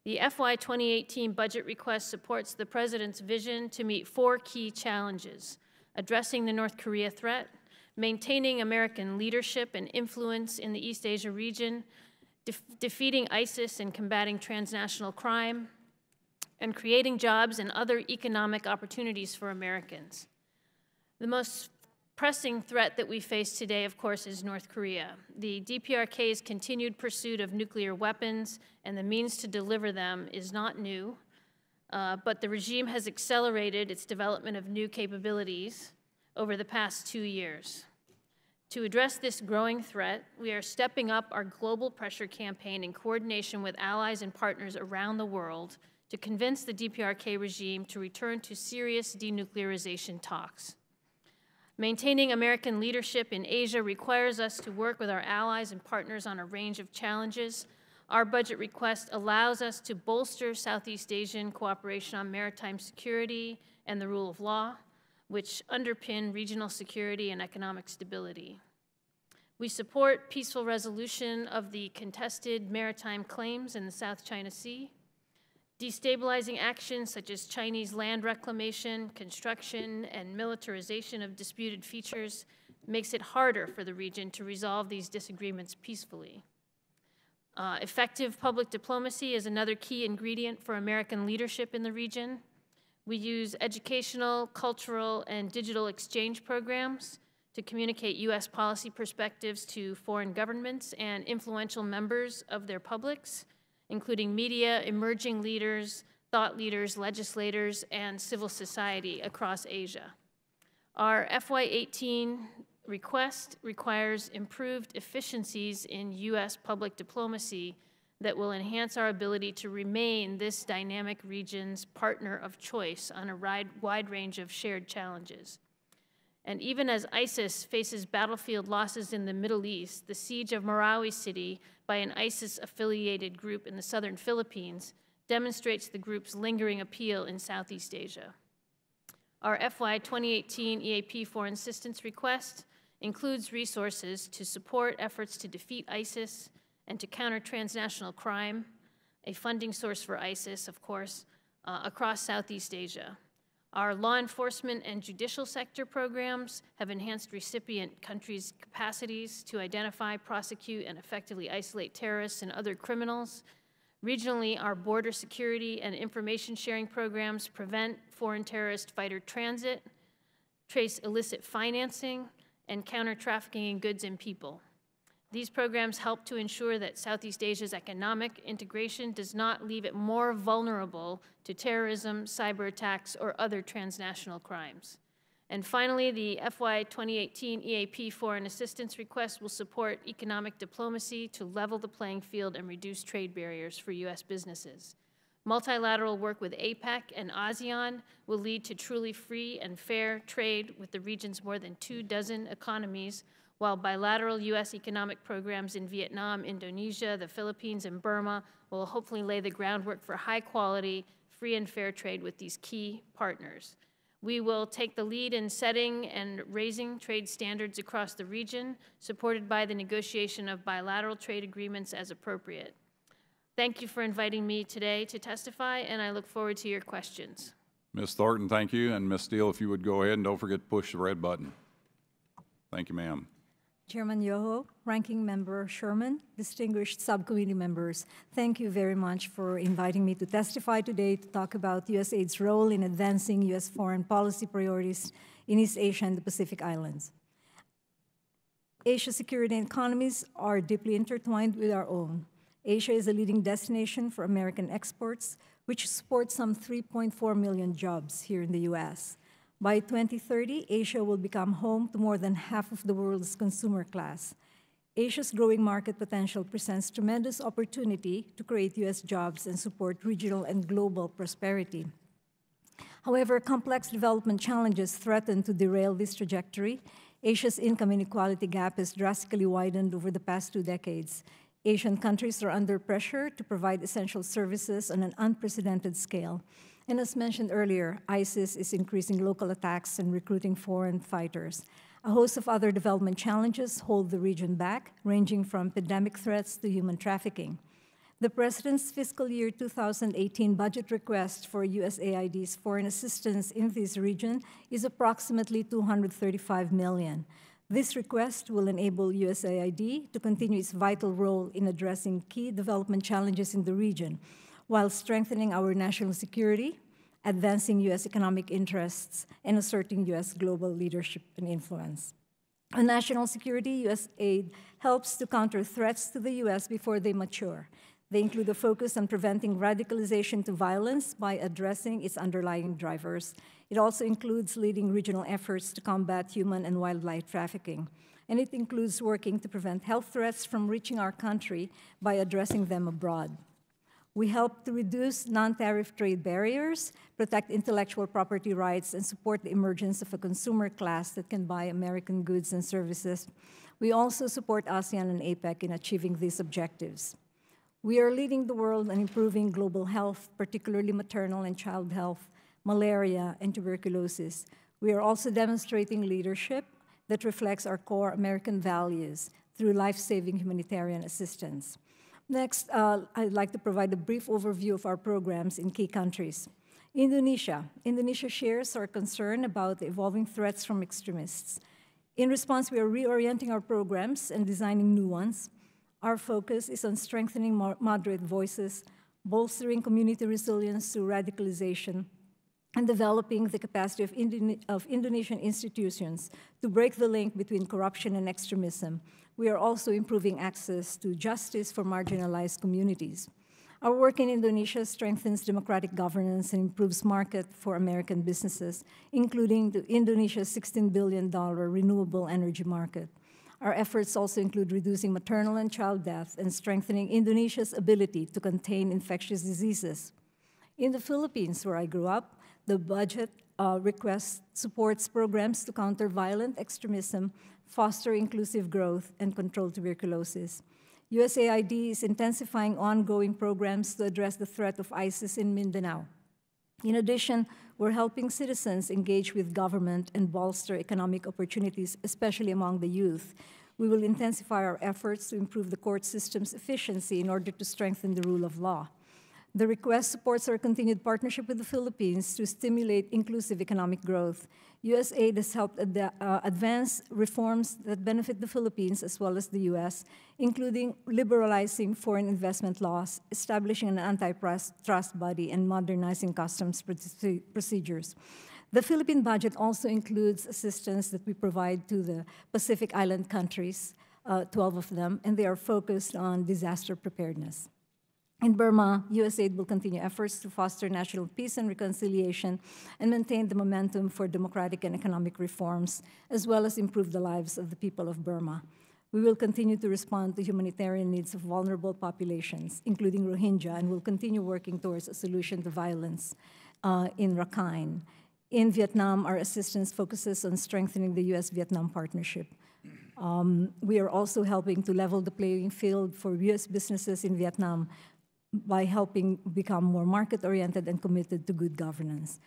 The FY 2018 budget request supports the President's vision to meet 4 key challenges: addressing the North Korea threat, maintaining American leadership and influence in the East Asia region, defeating ISIS and combating transnational crime, and creating jobs and other economic opportunities for Americans. The most pressing threat that we face today, of course, is North Korea. The DPRK's continued pursuit of nuclear weapons and the means to deliver them is not new, but the regime has accelerated its development of new capabilities over the past 2 years. To address this growing threat, we are stepping up our global pressure campaign in coordination with allies and partners around the world to convince the DPRK regime to return to serious denuclearization talks. Maintaining American leadership in Asia requires us to work with our allies and partners on a range of challenges. Our budget request allows us to bolster Southeast Asian cooperation on maritime security and the rule of law, which underpin regional security and economic stability. We support peaceful resolution of the contested maritime claims in the South China Sea. Destabilizing actions such as Chinese land reclamation, construction, and militarization of disputed features makes it harder for the region to resolve these disagreements peacefully. Effective public diplomacy is another key ingredient for American leadership in the region. We use educational, cultural, and digital exchange programs to communicate U.S. policy perspectives to foreign governments and influential members of their publics, including media, emerging leaders, thought leaders, legislators, and civil society across Asia. Our FY18 request requires improved efficiencies in U.S. public diplomacy that will enhance our ability to remain this dynamic region's partner of choice on a wide range of shared challenges. And even as ISIS faces battlefield losses in the Middle East, the siege of Marawi City by an ISIS-affiliated group in the southern Philippines demonstrates the group's lingering appeal in Southeast Asia. Our FY 2018 EAP Foreign Assistance request includes resources to support efforts to defeat ISIS and to counter transnational crime, a funding source for ISIS, of course, across Southeast Asia. Our law enforcement and judicial sector programs have enhanced recipient countries' capacities to identify, prosecute, and effectively isolate terrorists and other criminals. Regionally, our border security and information sharing programs prevent foreign terrorist fighter transit, trace illicit financing, and counter trafficking in goods and people. These programs help to ensure that Southeast Asia's economic integration does not leave it more vulnerable to terrorism, cyber attacks, or other transnational crimes. And finally, the FY 2018 EAP Foreign Assistance request will support economic diplomacy to level the playing field and reduce trade barriers for U.S. businesses. Multilateral work with APEC and ASEAN will lead to truly free and fair trade with the region's more than 24 economies, while bilateral U.S. economic programs in Vietnam, Indonesia, the Philippines, and Burma will hopefully lay the groundwork for high-quality, free and fair trade with these key partners. We will take the lead in setting and raising trade standards across the region, supported by the negotiation of bilateral trade agreements as appropriate. Thank you for inviting me today to testify, and I look forward to your questions. Ms. Thornton, thank you. And Ms. Steele, if you would go ahead and don't forget to push the red button. Thank you, ma'am. Chairman Yoho, Ranking Member Sherman, distinguished subcommittee members, thank you very much for inviting me to testify today to talk about USAID's role in advancing U.S. foreign policy priorities in East Asia and the Pacific Islands. Asia's security and economies are deeply intertwined with our own. Asia is a leading destination for American exports, which support some 3.4 million jobs here in the U.S. By 2030, Asia will become home to more than half of the world's consumer class. Asia's growing market potential presents tremendous opportunity to create U.S. jobs and support regional and global prosperity. However, complex development challenges threaten to derail this trajectory. Asia's income inequality gap has drastically widened over the past 2 decades. Asian countries are under pressure to provide essential services on an unprecedented scale. And as mentioned earlier, ISIS is increasing local attacks and recruiting foreign fighters. A host of other development challenges hold the region back, ranging from pandemic threats to human trafficking. The President's fiscal year 2018 budget request for USAID's foreign assistance in this region is approximately $235 million. This request will enable USAID to continue its vital role in addressing key development challenges in the region, while strengthening our national security, advancing U.S. economic interests, and asserting U.S. global leadership and influence. On national security, USAID helps to counter threats to the U.S. before they mature. They include a focus on preventing radicalization to violence by addressing its underlying drivers. It also includes leading regional efforts to combat human and wildlife trafficking. And it includes working to prevent health threats from reaching our country by addressing them abroad. We help to reduce non-tariff trade barriers, protect intellectual property rights, and support the emergence of a consumer class that can buy American goods and services. We also support ASEAN and APEC in achieving these objectives. We are leading the world in improving global health, particularly maternal and child health, malaria, and tuberculosis. We are also demonstrating leadership that reflects our core American values through life-saving humanitarian assistance. Next, I'd like to provide a brief overview of our programs in key countries. Indonesia. Indonesia shares our concern about the evolving threats from extremists. In response, we are reorienting our programs and designing new ones. Our focus is on strengthening moderate voices, bolstering community resilience through radicalization, and developing the capacity of Indonesian institutions to break the link between corruption and extremism. We are also improving access to justice for marginalized communities. Our work in Indonesia strengthens democratic governance and improves market for American businesses, including the Indonesia's $16 billion renewable energy market. Our efforts also include reducing maternal and child death and strengthening Indonesia's ability to contain infectious diseases. In the Philippines, where I grew up, the budget request supports programs to counter violent extremism, foster inclusive growth, and control tuberculosis. USAID is intensifying ongoing programs to address the threat of ISIS in Mindanao. In addition, we're helping citizens engage with government and bolster economic opportunities, especially among the youth. We will intensify our efforts to improve the court system's efficiency in order to strengthen the rule of law. The request supports our continued partnership with the Philippines to stimulate inclusive economic growth. USAID has helped advance reforms that benefit the Philippines as well as the U.S., including liberalizing foreign investment laws, establishing an antitrust body, and modernizing customs procedures. The Philippine budget also includes assistance that we provide to the Pacific Island countries, 12 of them, and they are focused on disaster preparedness. In Burma, USAID will continue efforts to foster national peace and reconciliation and maintain the momentum for democratic and economic reforms, as well as improve the lives of the people of Burma. We will continue to respond to humanitarian needs of vulnerable populations, including Rohingya, and will continue working towards a solution to violence in Rakhine. In Vietnam, our assistance focuses on strengthening the U.S.-Vietnam partnership. We are also helping to level the playing field for U.S. businesses in Vietnam by helping become more market-oriented and committed to good governance.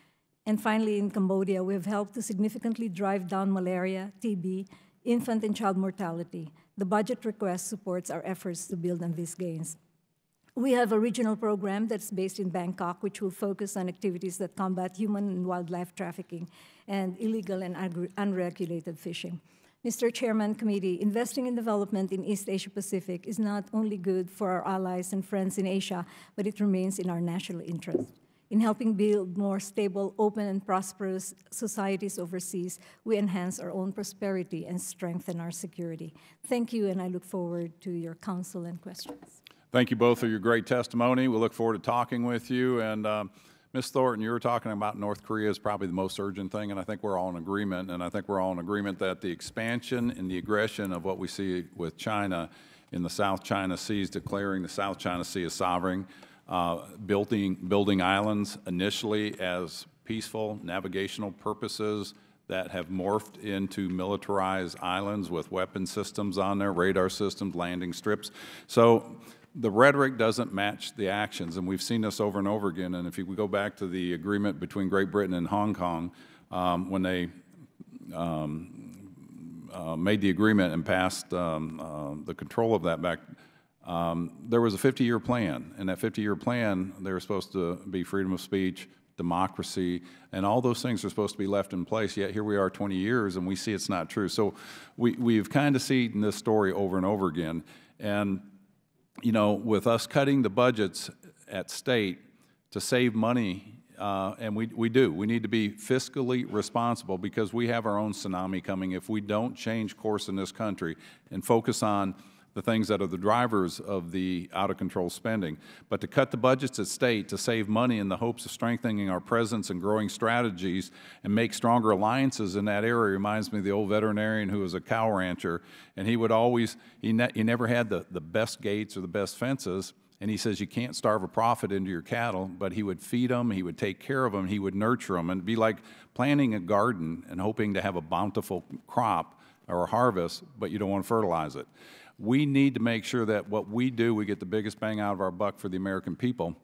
And finally, in Cambodia, we have helped to significantly drive down malaria, TB, infant and child mortality. The budget request supports our efforts to build on these gains. We have a regional program that's based in Bangkok, which will focus on activities that combat human and wildlife trafficking and illegal and unregulated fishing. Mr. Chairman, Committee, investing in development in East Asia Pacific is not only good for our allies and friends in Asia, but it remains in our national interest. In helping build more stable, open, and prosperous societies overseas, we enhance our own prosperity and strengthen our security. Thank you, and I look forward to your counsel and questions. Thank you both for your great testimony. We look forward to talking with you. And Ms. Thornton, you were talking about North Korea is probably the most urgent thing, and I think we're all in agreement. And I think we're all in agreement that the expansion and the aggression of what we see with China in the South China Seas, declaring the South China Sea as sovereign, building islands initially as peaceful navigational purposes that have morphed into militarized islands with weapon systems on there, radar systems, landing strips. So the rhetoric doesn't match the actions, and we've seen this over and over again. And if you go back to the agreement between Great Britain and Hong Kong, when they made the agreement and passed the control of that back, there was a 50-year plan. And that 50-year plan, they were supposed to be freedom of speech, democracy, and all those things are supposed to be left in place, yet here we are 20 years and we see it's not true. So we've kind of seen this story over and over again. And you know, with us cutting the budgets at state to save money, and we do. We need to be fiscally responsible because we have our own tsunami coming if we don't change course in this country and focus on the things that are the drivers of the out-of-control spending. But to cut the budgets at state to save money in the hopes of strengthening our presence and growing strategies and make stronger alliances in that area reminds me of the old veterinarian who was a cow rancher, and he would always, he never had the best gates or the best fences, and he says you can't starve a profit into your cattle, but he would feed them, he would take care of them, he would nurture them, and it'd be like planting a garden and hoping to have a bountiful crop or a harvest, but you don't want to fertilize it. We need to make sure that what we do, we get the biggest bang out of our buck for the American people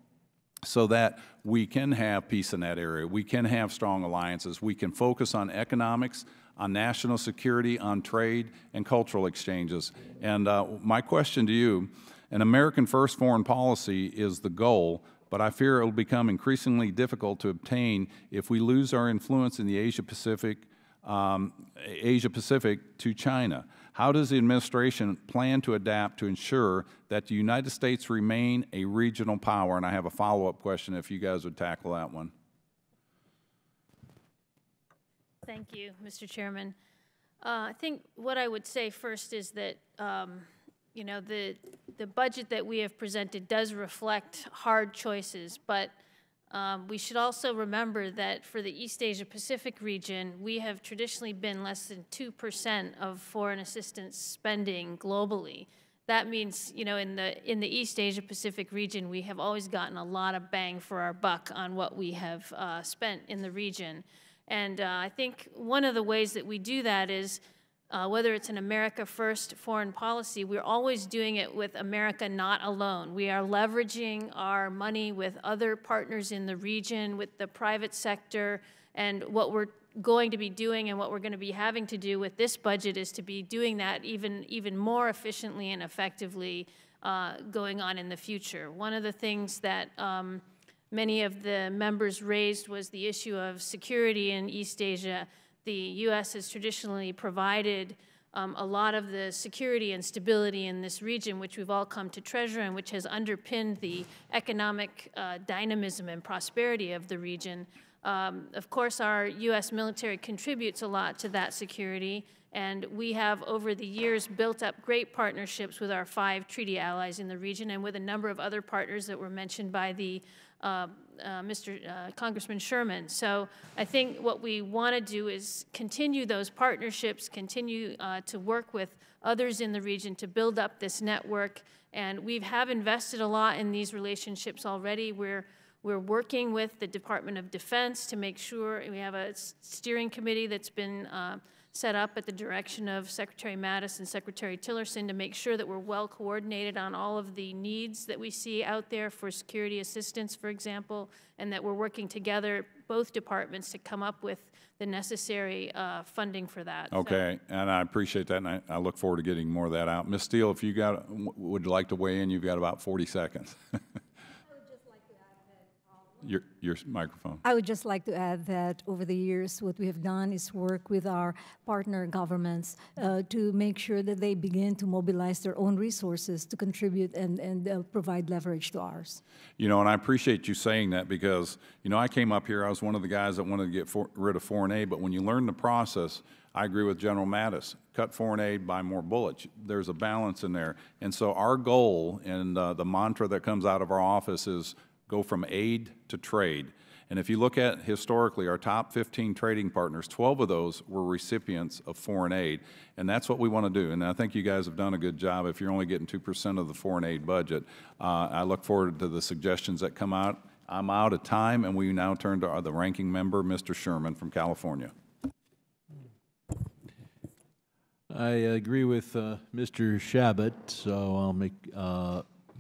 so that we can have peace in that area. We can have strong alliances. We can focus on economics, on national security, on trade, and cultural exchanges. And my question to you, an American first foreign policy is the goal, but I fear it will become increasingly difficult to obtain if we lose our influence in the Asia-Pacific to China. How does the administration plan to adapt to ensure that the United States remain a regional power? And I have a follow-up question if you guys would tackle that one. Thank you, Mr. Chairman. I think what I would say first is that you know, the budget that we have presented does reflect hard choices, but we should also remember that for the East Asia Pacific region, we have traditionally been less than 2% of foreign assistance spending globally. That means, you know, in the East Asia Pacific region, we have always gotten a lot of bang for our buck on what we have spent in the region. And I think one of the ways that we do that is whether it's an America First foreign policy, we're always doing it with America not alone. We are leveraging our money with other partners in the region, with the private sector, and what we're going to be doing and what we're going to be having to do with this budget is to be doing that even more efficiently and effectively going on in the future. One of the things that many of the members raised was the issue of security in East Asia. The U.S. has traditionally provided a lot of the security and stability in this region, which we've all come to treasure and which has underpinned the economic dynamism and prosperity of the region. Of course, our U.S. military contributes a lot to that security, and we have, over the years, built up great partnerships with our 5 treaty allies in the region and with a number of other partners that were mentioned by the Congressman Sherman. So I think what we want to do is continue those partnerships, continue to work with others in the region to build up this network, and we have invested a lot in these relationships already. We're working with the Department of Defense to make sure we have a steering committee that's been set up at the direction of Secretary Mattis and Secretary Tillerson to make sure that we're well coordinated on all of the needs that we see out there for security assistance, for example, and that we're working together, both departments, to come up with the necessary funding for that. Okay, and I appreciate that, and I look forward to getting more of that out. Ms. Steele, if you would like to weigh in, you've got about 40 seconds. Your microphone. I would just like to add that over the years, what we have done is work with our partner governments to make sure that they begin to mobilize their own resources to contribute and provide leverage to ours. You know, and I appreciate you saying that because, you know, I came up here, I was one of the guys that wanted to get rid of foreign aid, but when you learn the process, I agree with General Mattis. Cut foreign aid, buy more bullets. There's a balance in there. And so our goal and the mantra that comes out of our office is go from aid to trade. And if you look at historically our top 15 trading partners, 12 of those were recipients of foreign aid. And that's what we want to do. And I think you guys have done a good job if you're only getting 2% of the foreign aid budget. I look forward to the suggestions that come out. I'm out of time, and we now turn to the ranking member, Mr. Sherman from California. I agree with Mr. Shabbat, so I'll make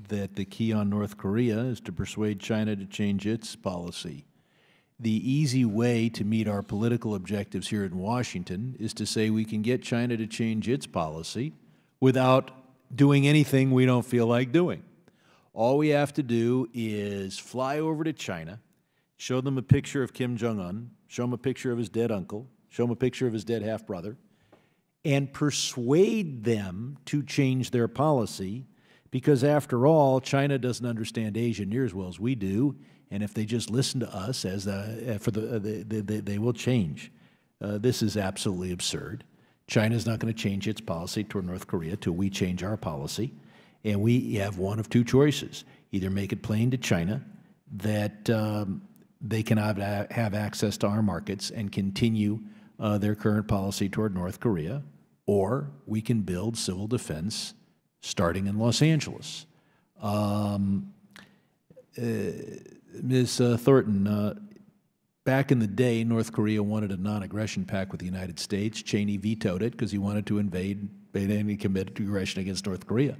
that the key on North Korea is to persuade China to change its policy. The easy way to meet our political objectives here in Washington is to say we can get China to change its policy without doing anything we don't feel like doing. All we have to do is fly over to China, show them a picture of Kim Jong-un, show them a picture of his dead uncle, show them a picture of his dead half-brother, and persuade them to change their policy. Because after all, China doesn't understand Asia near as well as we do, and if they just listen to us, they will change. This is absolutely absurd. China's not going to change its policy toward North Korea till we change our policy, and we have one of 2 choices. Either make it plain to China that they cannot have access to our markets and continue their current policy toward North Korea, or we can build civil defense starting in Los Angeles. Ms. Thornton, back in the day, North Korea wanted a non-aggression pact with the United States. Cheney vetoed it because he wanted to invade and commit aggression against North Korea.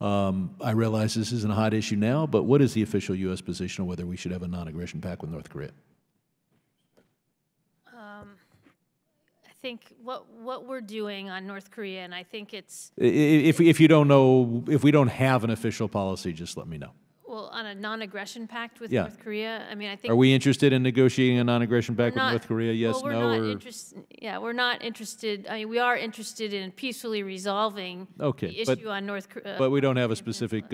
I realize this isn't a hot issue now, but what is the official U.S. position on whether we should have a non-aggression pact with North Korea? I think what we're doing on North Korea, and I think it's... If you don't know, if we don't have an official policy, just let me know. Well, on a non-aggression pact with North Korea, I mean, I think... Are we interested in negotiating a non-aggression pact with North Korea? Yes, well, no, or... we're not interested. I mean, we are interested in peacefully resolving the issue on North Korea. But we don't have a specific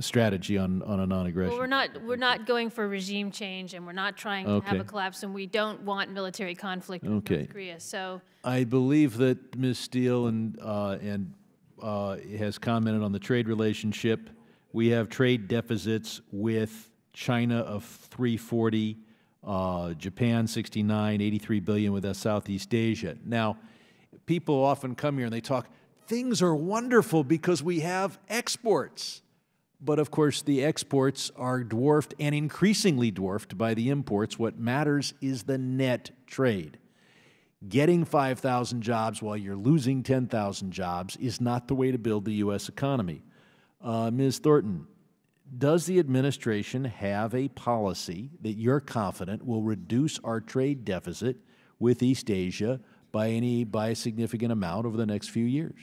strategy on a non-aggression. Well, we're not going for regime change, and we're not trying to have a collapse, and we don't want military conflict with North Korea. So I believe that Ms. Steele has commented on the trade relationship. We have trade deficits with China of 340, Japan 69, 83 billion with Southeast Asia. Now, people often come here and they talk, things are wonderful because we have exports. But of course, the exports are dwarfed and increasingly dwarfed by the imports. What matters is the net trade. Getting 5,000 jobs while you're losing 10,000 jobs is not the way to build the U.S. economy. Ms. Thornton, does the administration have a policy that you're confident will reduce our trade deficit with East Asia by a significant amount over the next few years?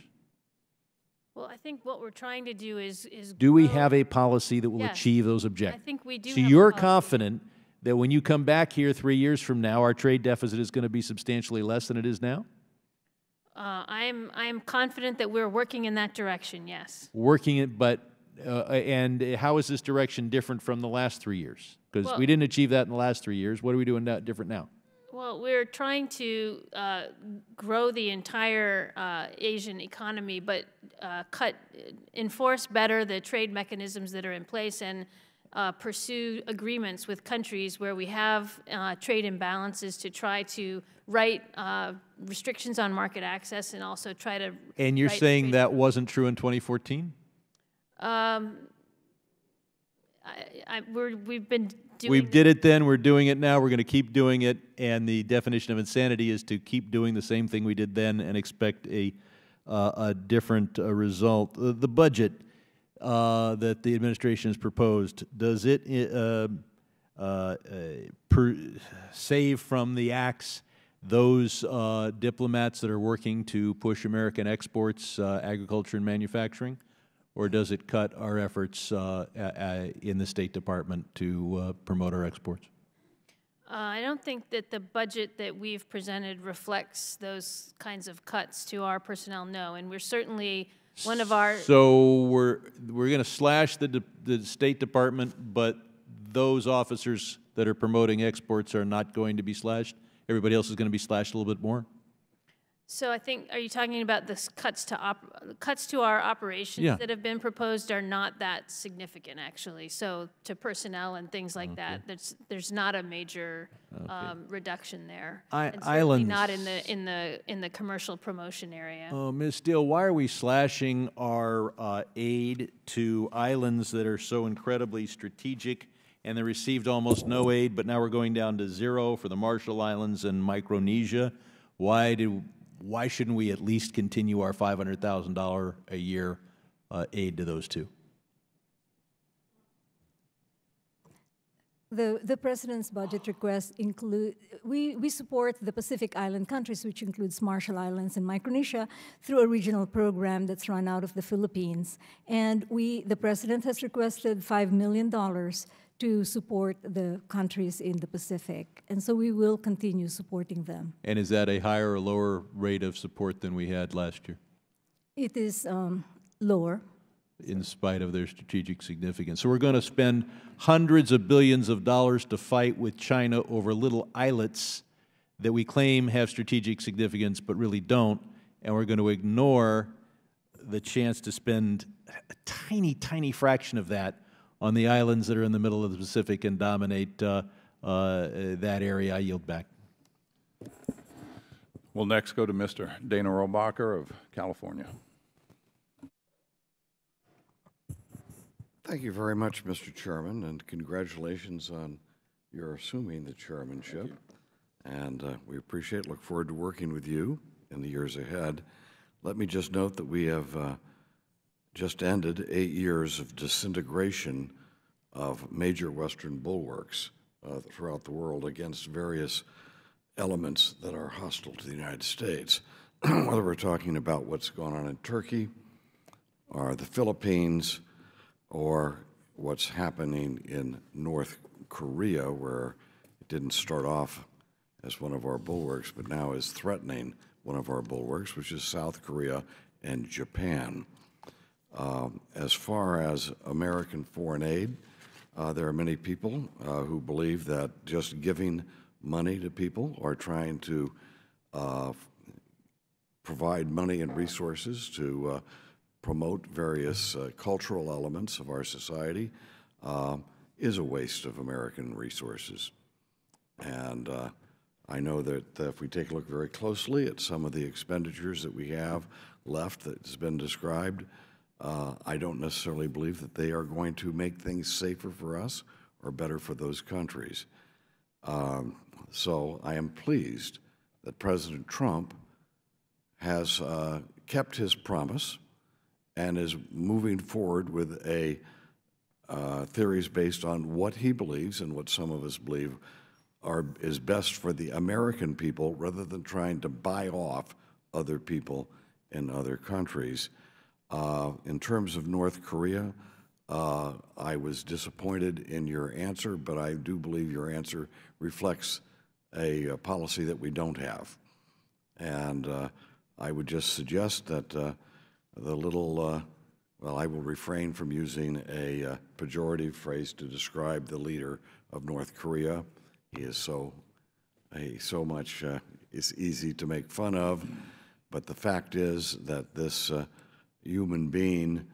Well, I think what we're trying to do is Do we grow- have a policy that will Yes. achieve those objectives? I think we do So have a you're policy. confident that when you come back here 3 years from now, our trade deficit is going to be substantially less than it is now? I am confident that we're working in that direction, yes. Working it, but, and how is this direction different from the last 3 years? Because Well- we didn't achieve that in the last 3 years. What are we doing different now? Well, we're trying to grow the entire Asian economy, but enforce better the trade mechanisms that are in place and pursue agreements with countries where we have trade imbalances to try to right restrictions on market access and also try to. And you're right saying trade- that wasn't true in 2014? We've been doing. We did it then, we're doing it now, we're going to keep doing it, and the definition of insanity is to keep doing the same thing we did then and expect a different result. The budget that the administration has proposed, does it save from the axe those diplomats that are working to push American exports, agriculture and manufacturing? Or does it cut our efforts in the State Department to promote our exports? I don't think that the budget that we've presented reflects those kinds of cuts to our personnel, no. And we're certainly one of our... So we're going to slash the State Department, but those officers that are promoting exports are not going to be slashed? Everybody else is going to be slashed a little bit more? So I think, are you talking about the cuts to our operations Yeah. that have been proposed are not that significant, actually. So to personnel and things like that, there's not a major reduction there. And certainly Islands. not in the commercial promotion area. Ms. Steele, why are we slashing our aid to islands that are so incredibly strategic and they received almost no aid, but now we're going down to zero for the Marshall Islands and Micronesia? Why shouldn't we at least continue our $500,000 a year aid to those two? The President's budget requests include, we support the Pacific Island countries, which includes Marshall Islands and Micronesia, through a regional program that's run out of the Philippines. And the President has requested $5 million to support the countries in the Pacific. And so we will continue supporting them. And is that a higher or lower rate of support than we had last year, It is lower. in spite of their strategic significance? So we're going to spend hundreds of billions of dollars to fight with China over little islets that we claim have strategic significance but really don't, and we're going to ignore the chance to spend a tiny, tiny fraction of that on the islands that are in the middle of the Pacific and dominate that area. I yield back. We'll next go to Mr. Dana Rohrabacher of California. Thank you very much, Mr. Chairman, and congratulations on your assuming the chairmanship. And we appreciate, look forward to working with you in the years ahead. Let me just note that we have just ended 8 years of disintegration of major Western bulwarks throughout the world against various elements that are hostile to the United States, whether we're talking about what's going on in Turkey or the Philippines or what's happening in North Korea, where it didn't start off as one of our bulwarks, but now is threatening one of our bulwarks, which is South Korea and Japan. As far as American foreign aid, there are many people who believe that just giving money to people or trying to provide money and resources to promote various cultural elements of our society is a waste of American resources. And I know that if we take a look very closely at some of the expenditures that we have left that has been described, I don't necessarily believe that they are going to make things safer for us or better for those countries. So I am pleased that President Trump has kept his promise and is moving forward with theories based on what he believes and what some of us believe is best for the American people, rather than trying to buy off other people in other countries. In terms of North Korea, I was disappointed in your answer, but I do believe your answer reflects a policy that we don't have. And I would just suggest that the little, well, I will refrain from using a pejorative phrase to describe the leader of North Korea. He is so much, it's easy to make fun of, but the fact is that this human being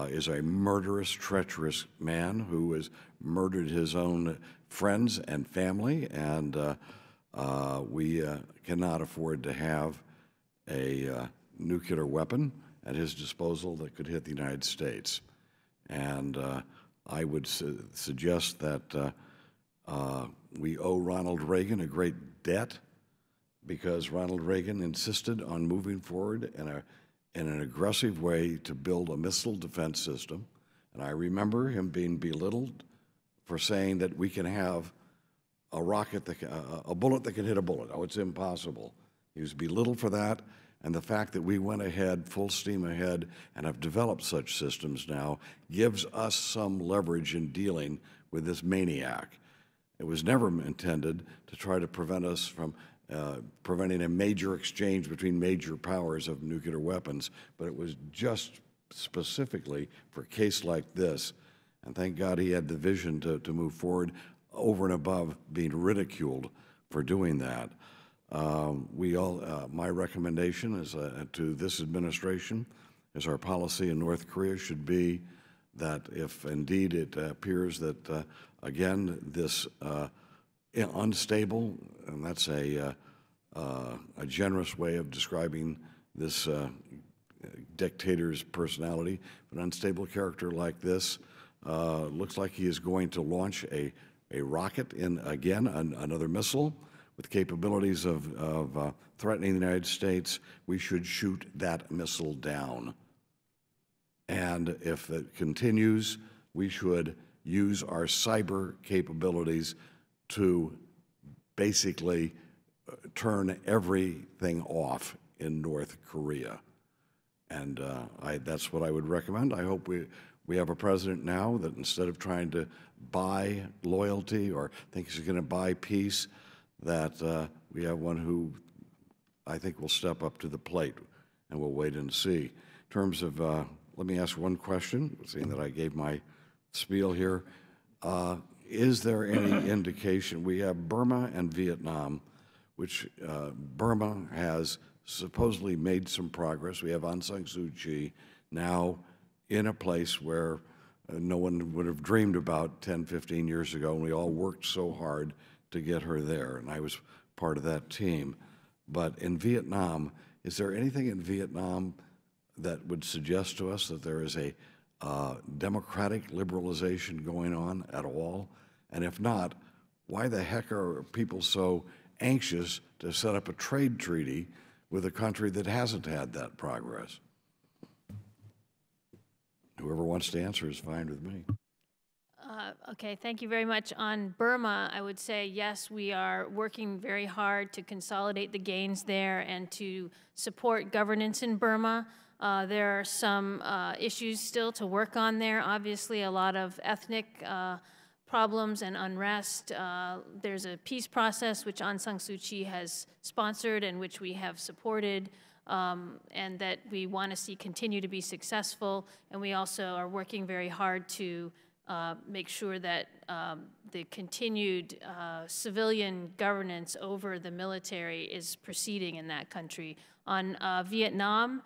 is a murderous, treacherous man who has murdered his own friends and family, and we cannot afford to have a nuclear weapon at his disposal that could hit the United States. And I would suggest that we owe Ronald Reagan a great debt, because Ronald Reagan insisted on moving forward in an aggressive way to build a missile defense system. And I remember him being belittled for saying that we can have a rocket, a bullet that can hit a bullet. Oh, it's impossible. He was belittled for that. And the fact that we went ahead, full steam ahead, and have developed such systems now gives us some leverage in dealing with this maniac. It was never intended to try to prevent us from preventing a major exchange between major powers of nuclear weapons, but it was just specifically for a case like this. And thank God he had the vision to move forward over and above being ridiculed for doing that. My recommendation is to this administration is our policy in North Korea should be that if indeed it appears that, again, this unstable, and that's a generous way of describing this dictator's personality, an unstable character like this looks like he is going to launch a rocket in, again, another missile with capabilities of threatening the United States. We should shoot that missile down. And if it continues, we should use our cyber capabilities to basically turn everything off in North Korea. And that's what I would recommend. I hope we have a president now that, instead of trying to buy loyalty or think he's going to buy peace, that we have one who I think will step up to the plate, and we'll wait and see. In terms of, let me ask one question, seeing that I gave my spiel here. Is there any indication, we have Burma and Vietnam, which Burma has supposedly made some progress. We have Aung San Suu Kyi now in a place where no one would have dreamed about 10, 15 years ago, and we all worked so hard to get her there, and I was part of that team. But in Vietnam, is there anything in Vietnam that would suggest to us that there is a democratic liberalization going on at all? And if not, why the heck are people so anxious to set up a trade treaty with a country that hasn't had that progress? Whoever wants to answer is fine with me. Okay, thank you very much. On Burma, I would say, yes, we are working very hard to consolidate the gains there and to support governance in Burma. There are some issues still to work on there. Obviously, a lot of ethnic problems and unrest. There's a peace process which Aung San Suu Kyi has sponsored and which we have supported, and that we want to see continue to be successful. And we also are working very hard to make sure that the continued civilian governance over the military is proceeding in that country. On Vietnam,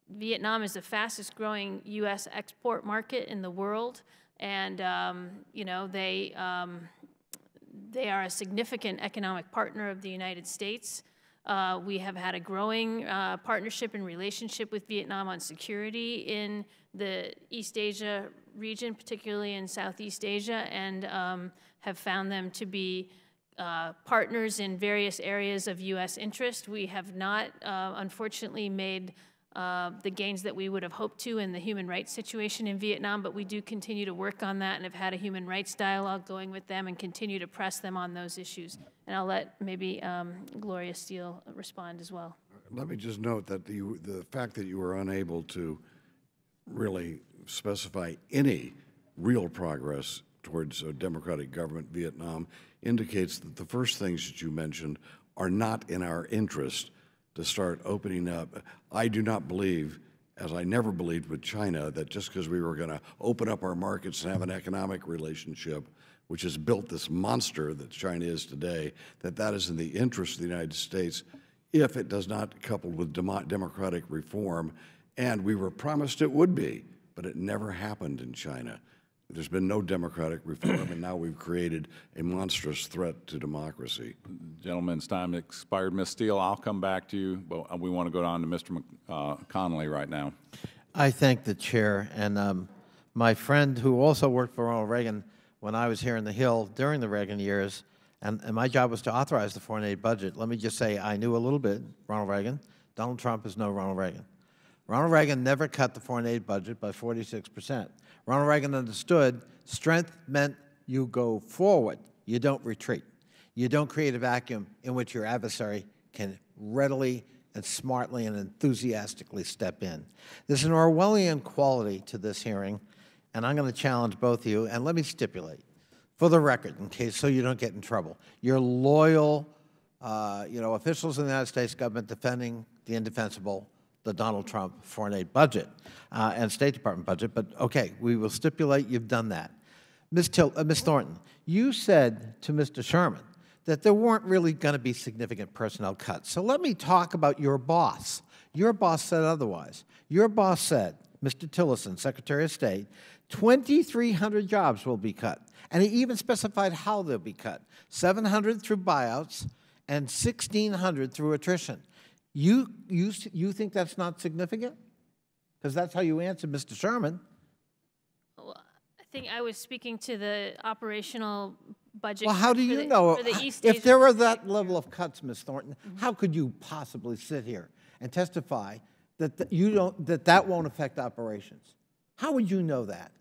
Vietnam is the fastest growing U.S. export market in the world, and you know, they are a significant economic partner of the United States. We have had a growing partnership and relationship with Vietnam on security in the East Asia region, particularly in Southeast Asia, and have found them to be partners in various areas of U.S. interest. We have not, unfortunately, made the gains that we would have hoped to in the human rights situation in Vietnam, but we do continue to work on that and have had a human rights dialogue going with them and continue to press them on those issues. And I'll let maybe Gloria Steele respond as well. Let me just note that the fact that you were unable to really specify any real progress towards a democratic government in Vietnam indicates that the first things that you mentioned are not in our interest to start opening up. I do not believe, as I never believed with China, that just because we were going to open up our markets and have an economic relationship, which has built this monster that China is today, that is in the interest of the United States if it does not couple with democratic reform. And we were promised it would be, but it never happened in China. There's been no democratic reform, and now we've created a monstrous threat to democracy. Gentleman's time expired. Ms. Steele, I'll come back to you, but we want to go on to Mr. Connolly right now. I thank the chair, and my friend who also worked for Ronald Reagan when I was here in the Hill during the Reagan years, and my job was to authorize the foreign aid budget. Let me just say I knew a little bit Ronald Reagan. Donald Trump is no Ronald Reagan. Ronald Reagan never cut the foreign aid budget by 46%. Ronald Reagan understood strength meant you go forward, you don't retreat. You don't create a vacuum in which your adversary can readily and smartly and enthusiastically step in. There's an Orwellian quality to this hearing, and I'm going to challenge both of you, and let me stipulate, for the record, in case so you don't get in trouble, you're loyal, officials in the United States government defending the indefensible, the Donald Trump foreign aid budget and State Department budget, but okay, we will stipulate you've done that. Ms. Thornton, you said to Mr. Sherman that there weren't really going to be significant personnel cuts. So let me talk about your boss. Your boss said otherwise. Your boss said, Mr. Tillerson, Secretary of State, 2,300 jobs will be cut. And he even specified how they'll be cut. 700 through buyouts and 1,600 through attrition. You think that's not significant? Because that's how you answered Mr. Sherman. Well, I think I was speaking to the operational budget. Well, how do you know? If there were that level of cuts, Ms. Thornton, how could you possibly sit here and testify that that won't affect operations? How would you know that?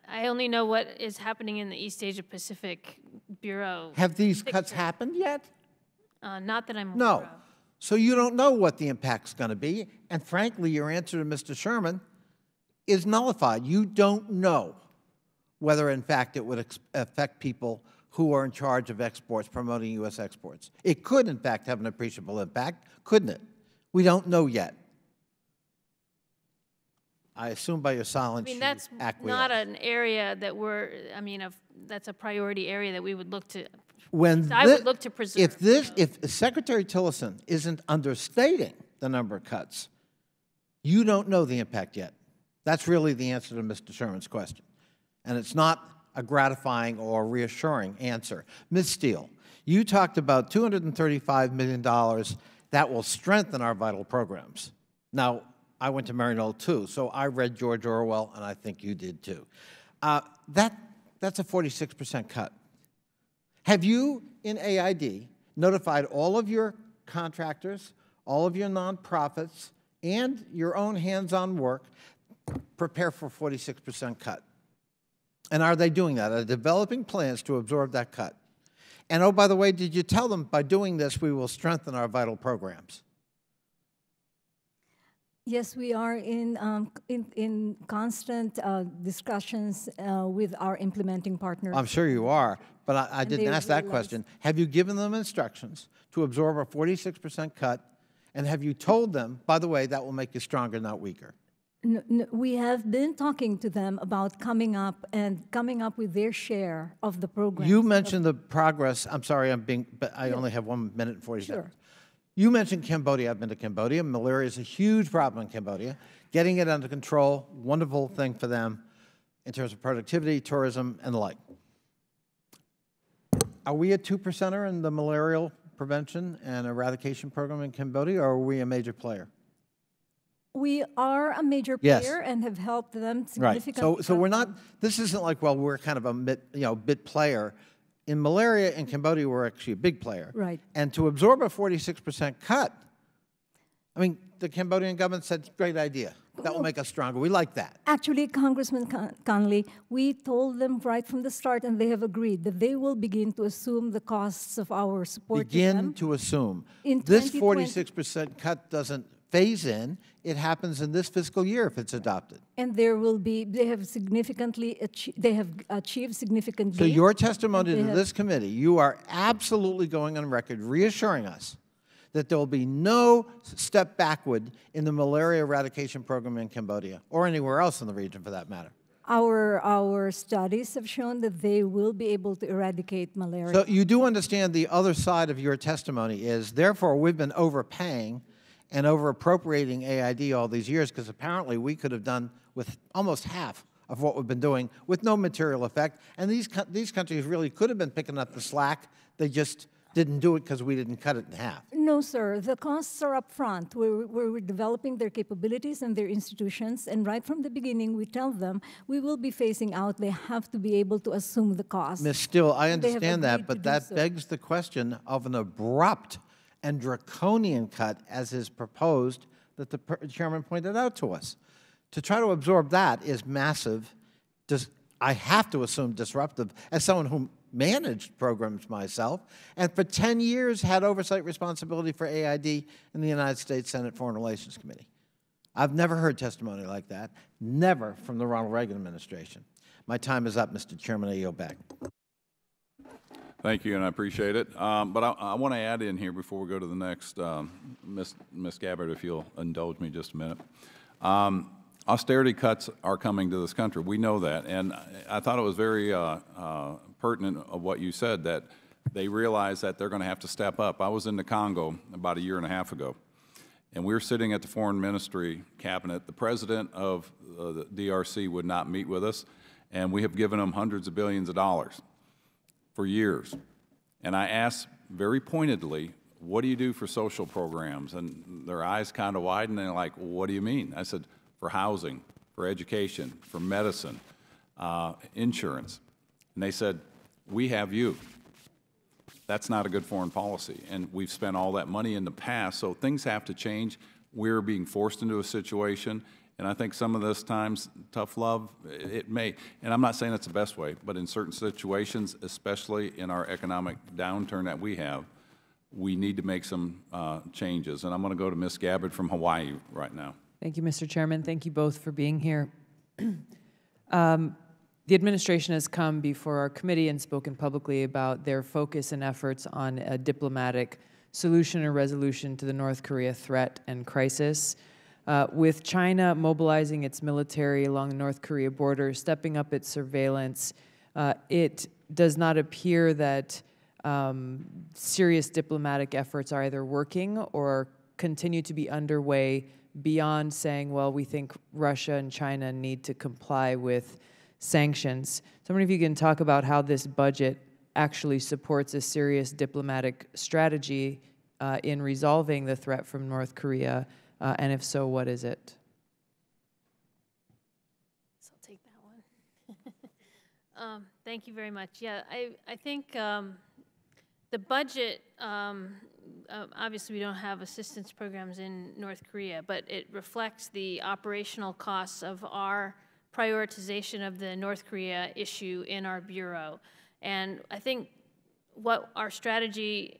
I only know what is happening in the East Asia Pacific Bureau. Have these cuts happened yet? Not that I'm No. aware of. So you don't know what the impact's going to be, and frankly, your answer to Mr. Sherman is nullified. You don't know whether, in fact, it would affect people who are in charge of exports, promoting U.S. exports. It could, in fact, have an appreciable impact, couldn't it? We don't know yet. I assume by your silence, that's not an area that that's a priority area that we would look to. I would look to preserve. If Secretary Tillerson isn't understating the number of cuts, you don't know the impact yet. That's really the answer to Mr. Sherman's question. And it's not a gratifying or reassuring answer. Ms. Steele, you talked about $235 million that will strengthen our vital programs. Now, I went to Maryknoll too, so I read George Orwell, and I think you did too. That's a 46% cut. Have you, in AID, notified all of your contractors, all of your nonprofits, and your own hands-on work, prepare for 46% cut? And are they doing that? Are they developing plans to absorb that cut? And oh, by the way, did you tell them by doing this we will strengthen our vital programs? Yes, we are in constant discussions with our implementing partners. I'm sure you are, but I didn't ask that question. Have you given them instructions to absorb a 46% cut, and have you told them, by the way, that will make you stronger, not weaker? No, we have been talking to them about coming up with their share of the program. You mentioned the progress. I'm sorry, but I only have 1 minute and 40 seconds. You mentioned Cambodia. I've been to Cambodia. Malaria is a huge problem in Cambodia. Getting it under control, wonderful thing for them in terms of productivity, tourism, and the like. Are we a 2%er in the malarial prevention and eradication program in Cambodia, or are we a major player? We are a major Yes. player and have helped them Right. significantly. So we're not. This isn't like, well, we're kind of a bit player. In malaria in Cambodia, we're actually a big player. Right. And to absorb a 46% cut, I mean, the Cambodian government said, great idea. That will make us stronger. We like that. Actually, Congressman Conley, we told them right from the start, and they have agreed that they will begin to assume the costs of our support to Begin them. to assume. In This 2020 46% cut doesn't phase in. It happens in this fiscal year if it's adopted. And there will be, they have achieved significant So gains. your testimony They to have- this committee, you are absolutely going on record reassuring us that there will be no step backward in the malaria eradication program in Cambodia, or anywhere else in the region for that matter. Our studies have shown that they will be able to eradicate malaria. So you do understand the other side of your testimony is, therefore, we've been overpaying and over-appropriating AID all these years, because apparently we could have done with almost half of what we've been doing with no material effect, and these countries really could have been picking up the slack. They just didn't do it because we didn't cut it in half. No, sir. The costs are up front. We're developing their capabilities and their institutions, and right from the beginning, we tell them we will be phasing out. They have to be able to assume the cost. Ms. Still, I They have understand that, agreed but to do that so. begs the question of an abrupt and draconian cut, as is proposed, that the chairman pointed out to us. To try to absorb that is massive. I have to assume disruptive, as someone who managed programs myself, and for 10 years had oversight responsibility for AID in the United States Senate Foreign Relations Committee. I've never heard testimony like that, never from the Ronald Reagan administration. My time is up, Mr. Chairman. I yield back. Thank you, and I appreciate it. But I want to add in here before we go to the next, Ms. Gabbard, if you'll indulge me just a minute. Austerity cuts are coming to this country. We know that, and I thought it was very pertinent of what you said, that they realize that they're going to have to step up. I was in the Congo about a year and a half ago, and we were sitting at the Foreign Ministry Cabinet. The president of the DRC would not meet with us, and we have given them hundreds of billions of dollars for years. And I asked very pointedly, what do you do for social programs? And their eyes kind of widened, and they're like, well, what do you mean? I said, for housing, for education, for medicine, insurance. And they said, we have you. That's not a good foreign policy. And we've spent all that money in the past, so things have to change. We're being forced into a situation, and I think some of this times, tough love, it may, and I'm not saying it's the best way, but in certain situations, especially in our economic downturn that we have, we need to make some changes. And I'm going to go to Ms. Gabbard from Hawaii right now. Thank you, Mr. Chairman. Thank you both for being here. The administration has come before our committee and spoken publicly about their focus and efforts on a diplomatic solution or resolution to the North Korea threat and crisis. With China mobilizing its military along the North Korea border, stepping up its surveillance, it does not appear that serious diplomatic efforts are either working or continue to be underway beyond saying, well, we think Russia and China need to comply with sanctions. So I wonder if you can talk about how this budget actually supports a serious diplomatic strategy in resolving the threat from North Korea, and if so, what is it? So I'll take that one. Thank you very much. Yeah, I think the budget, obviously we don't have assistance programs in North Korea, but it reflects the operational costs of our prioritization of the North Korea issue in our bureau. And I think what our strategy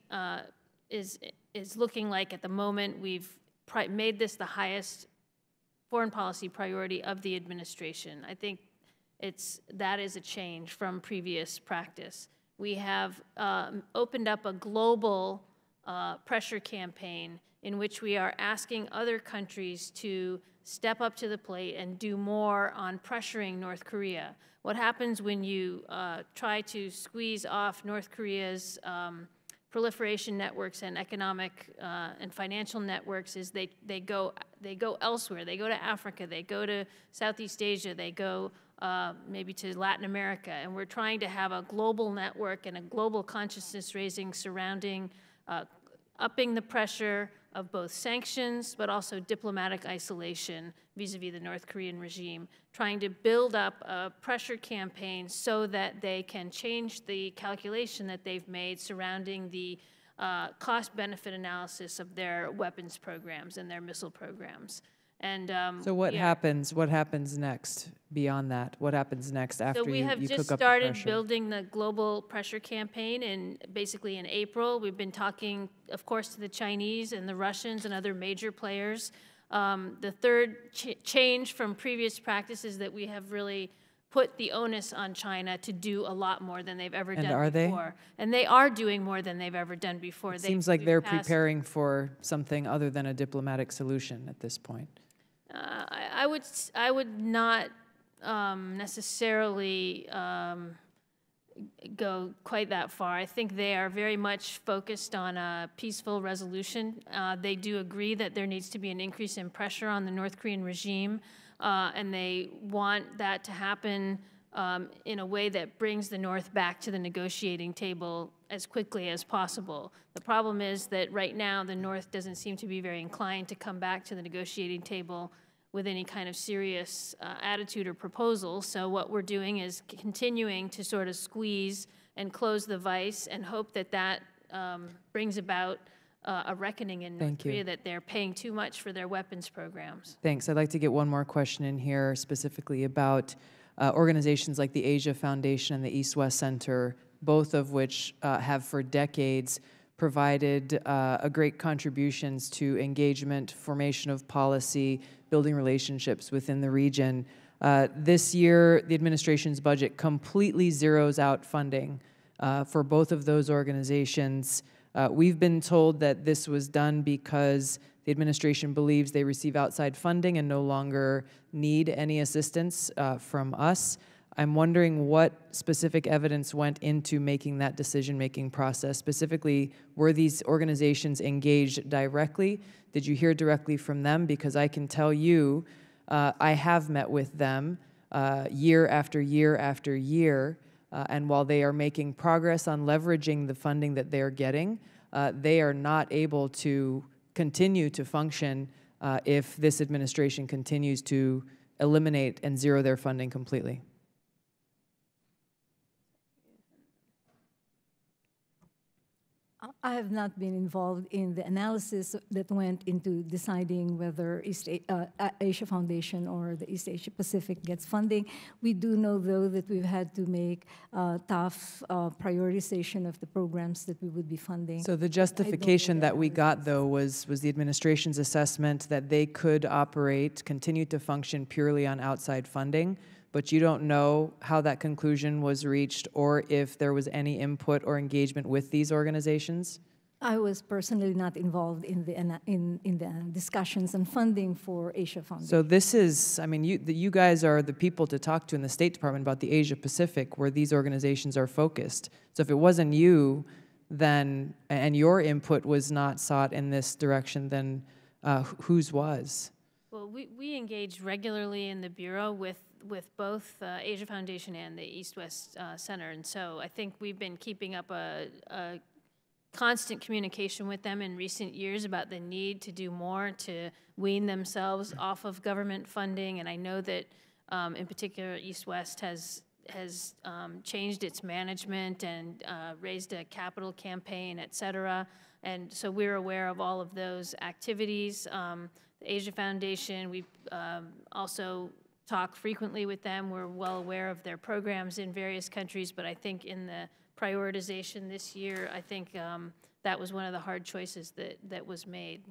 is looking like at the moment, we've made this the highest foreign policy priority of the administration. I think that is a change from previous practice. We have opened up a global pressure campaign in which we are asking other countries to step up to the plate and do more on pressuring North Korea. What happens when you try to squeeze off North Korea's proliferation networks and economic and financial networks is they go elsewhere. They go to Africa, they go to Southeast Asia, they go maybe to Latin America, and we're trying to have a global network and a global consciousness raising surrounding upping the pressure of both sanctions, but also diplomatic isolation vis-a-vis the North Korean regime, trying to build up a pressure campaign so that they can change the calculation that they've made surrounding the cost-benefit analysis of their weapons programs and their missile programs. And so what happens? What happens next beyond that? What happens next after you cook up the pressure? So we have just started building the global pressure campaign, and basically in April, we've been talking, of course, to the Chinese and the Russians and other major players. The third change from previous practices that we have really put the onus on China to do a lot more than they've ever done before. And they are doing more than they've ever done before. It seems like they're preparing for something other than a diplomatic solution at this point. I would not necessarily go quite that far. I think they are very much focused on a peaceful resolution. They do agree that there needs to be an increase in pressure on the North Korean regime, and they want that to happen in a way that brings the North back to the negotiating table as quickly as possible. The problem is that right now the North doesn't seem to be very inclined to come back to the negotiating table with any kind of serious attitude or proposal. So what we're doing is continuing to sort of squeeze and close the vice and hope that that brings about a reckoning in North Korea that they're paying too much for their weapons programs. Thanks. I'd like to get one more question in here specifically about organizations like the Asia Foundation and the East-West Center, both of which have for decades provided a great contributions to engagement, formation of policy, building relationships within the region. This year, the administration's budget completely zeroes out funding for both of those organizations. We've been told that this was done because the administration believes they receive outside funding and no longer need any assistance from us. I'm wondering what specific evidence went into making that decision-making process. Specifically, were these organizations engaged directly? Did you hear directly from them? Because I can tell you, I have met with them year after year after year, and while they are making progress on leveraging the funding that they are getting, they are not able to continue to function if this administration continues to eliminate and zero their funding completely. I have not been involved in the analysis that went into deciding whether Asia Foundation or the East Asia Pacific gets funding. We do know, though, that we've had to make tough prioritization of the programs that we would be funding. So the justification that we got, though, was the administration's assessment that they could continue to function purely on outside funding, but you don't know how that conclusion was reached or if there was any input or engagement with these organizations? I was personally not involved in the discussions on funding for Asia Foundation. So this is, I mean, you guys are the people to talk to in the State Department about the Asia Pacific, where these organizations are focused. So if it wasn't you, then, and your input was not sought in this direction, then whose was? Well, we engage regularly in the Bureau with both Asia Foundation and the East-West Center, and so I think we've been keeping up a constant communication with them in recent years about the need to do more to wean themselves off of government funding, and I know that in particular East-West has changed its management and raised a capital campaign, et cetera, and so we're aware of all of those activities. The Asia Foundation, we also talk frequently with them. We're well aware of their programs in various countries, but I think in the prioritization this year, I think that was one of the hard choices that was made.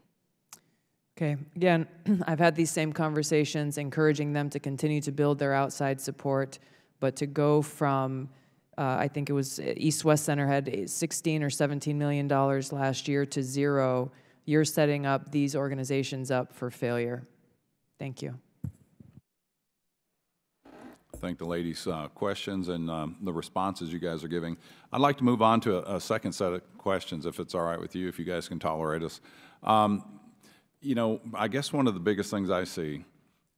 Okay, again, I've had these same conversations, encouraging them to continue to build their outside support, but to go from, I think it was East-West Center had $16 or $17 million last year to zero. You're setting up these organizations up for failure. Thank you. Thank the ladies' questions and the responses you guys are giving. I'd like to move on to a second set of questions, if it's all right with you, if you guys can tolerate us. You know, I guess one of the biggest things I see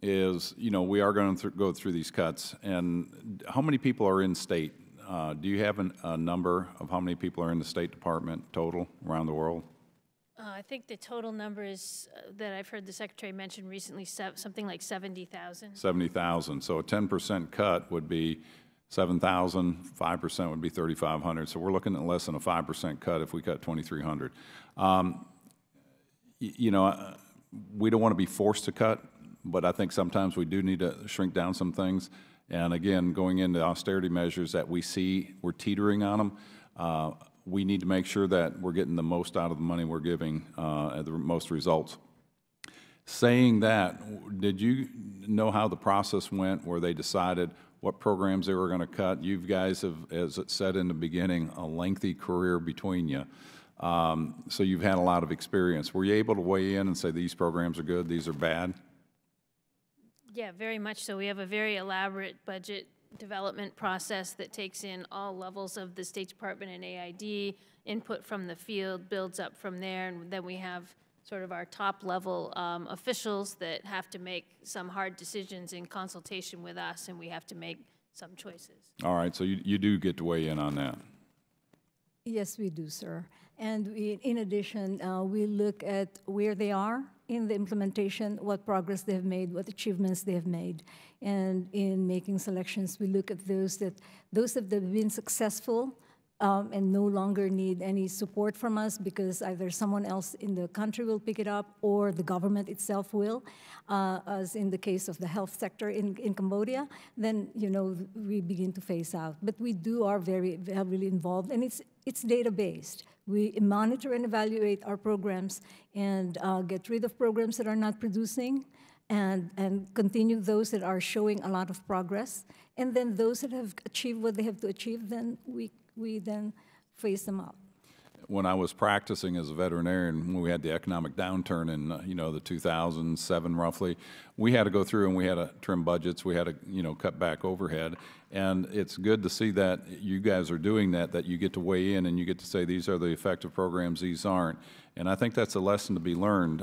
is, you know, we are going to go through these cuts, and how many people are in state do you have a number of how many people are in the State Department total around the world? I think the total number is, that I've heard the Secretary mention recently, something like 70,000. 70,000. So a 10% cut would be 7,000, 5% would be 3,500. So we're looking at less than a 5% cut if we cut 2,300. You know, we don't want to be forced to cut, but I think sometimes we do need to shrink down some things. And again, going into austerity measures that we see, we're teetering on them. We need to make sure that we're getting the most out of the money we're giving, the most results. Saying that, did you know how the process went where they decided what programs they were going to cut? You guys have, as it said in the beginning, a lengthy career between you. So you've had a lot of experience. Were you able to weigh in and say these programs are good, these are bad? Yeah, very much so. We have a very elaborate budget development process that takes in all levels of the State Department and AID, input from the field, builds up from there, and then we have sort of our top-level officials that have to make some hard decisions in consultation with us, and we have to make some choices. All right, so you do get to weigh in on that. Yes, we do, sir. And in addition, we look at where they are in the implementation, what progress they have made, what achievements they have made. And in making selections, we look at those that have been successful and no longer need any support from us because either someone else in the country will pick it up or the government itself will, as in the case of the health sector in Cambodia, then, you know, we begin to phase out. But we are very heavily involved, and it's data-based. We monitor and evaluate our programs and get rid of programs that are not producing and continue those that are showing a lot of progress. And then those that have achieved what they have to achieve, then we then phase them out. When I was practicing as a veterinarian, when we had the economic downturn in, you know, the 2007 roughly, we had to go through and we had to trim budgets, we had to, you know, cut back overhead. And it's good to see that you guys are doing that you get to weigh in and you get to say these are the effective programs, these aren't. And I think that's a lesson to be learned.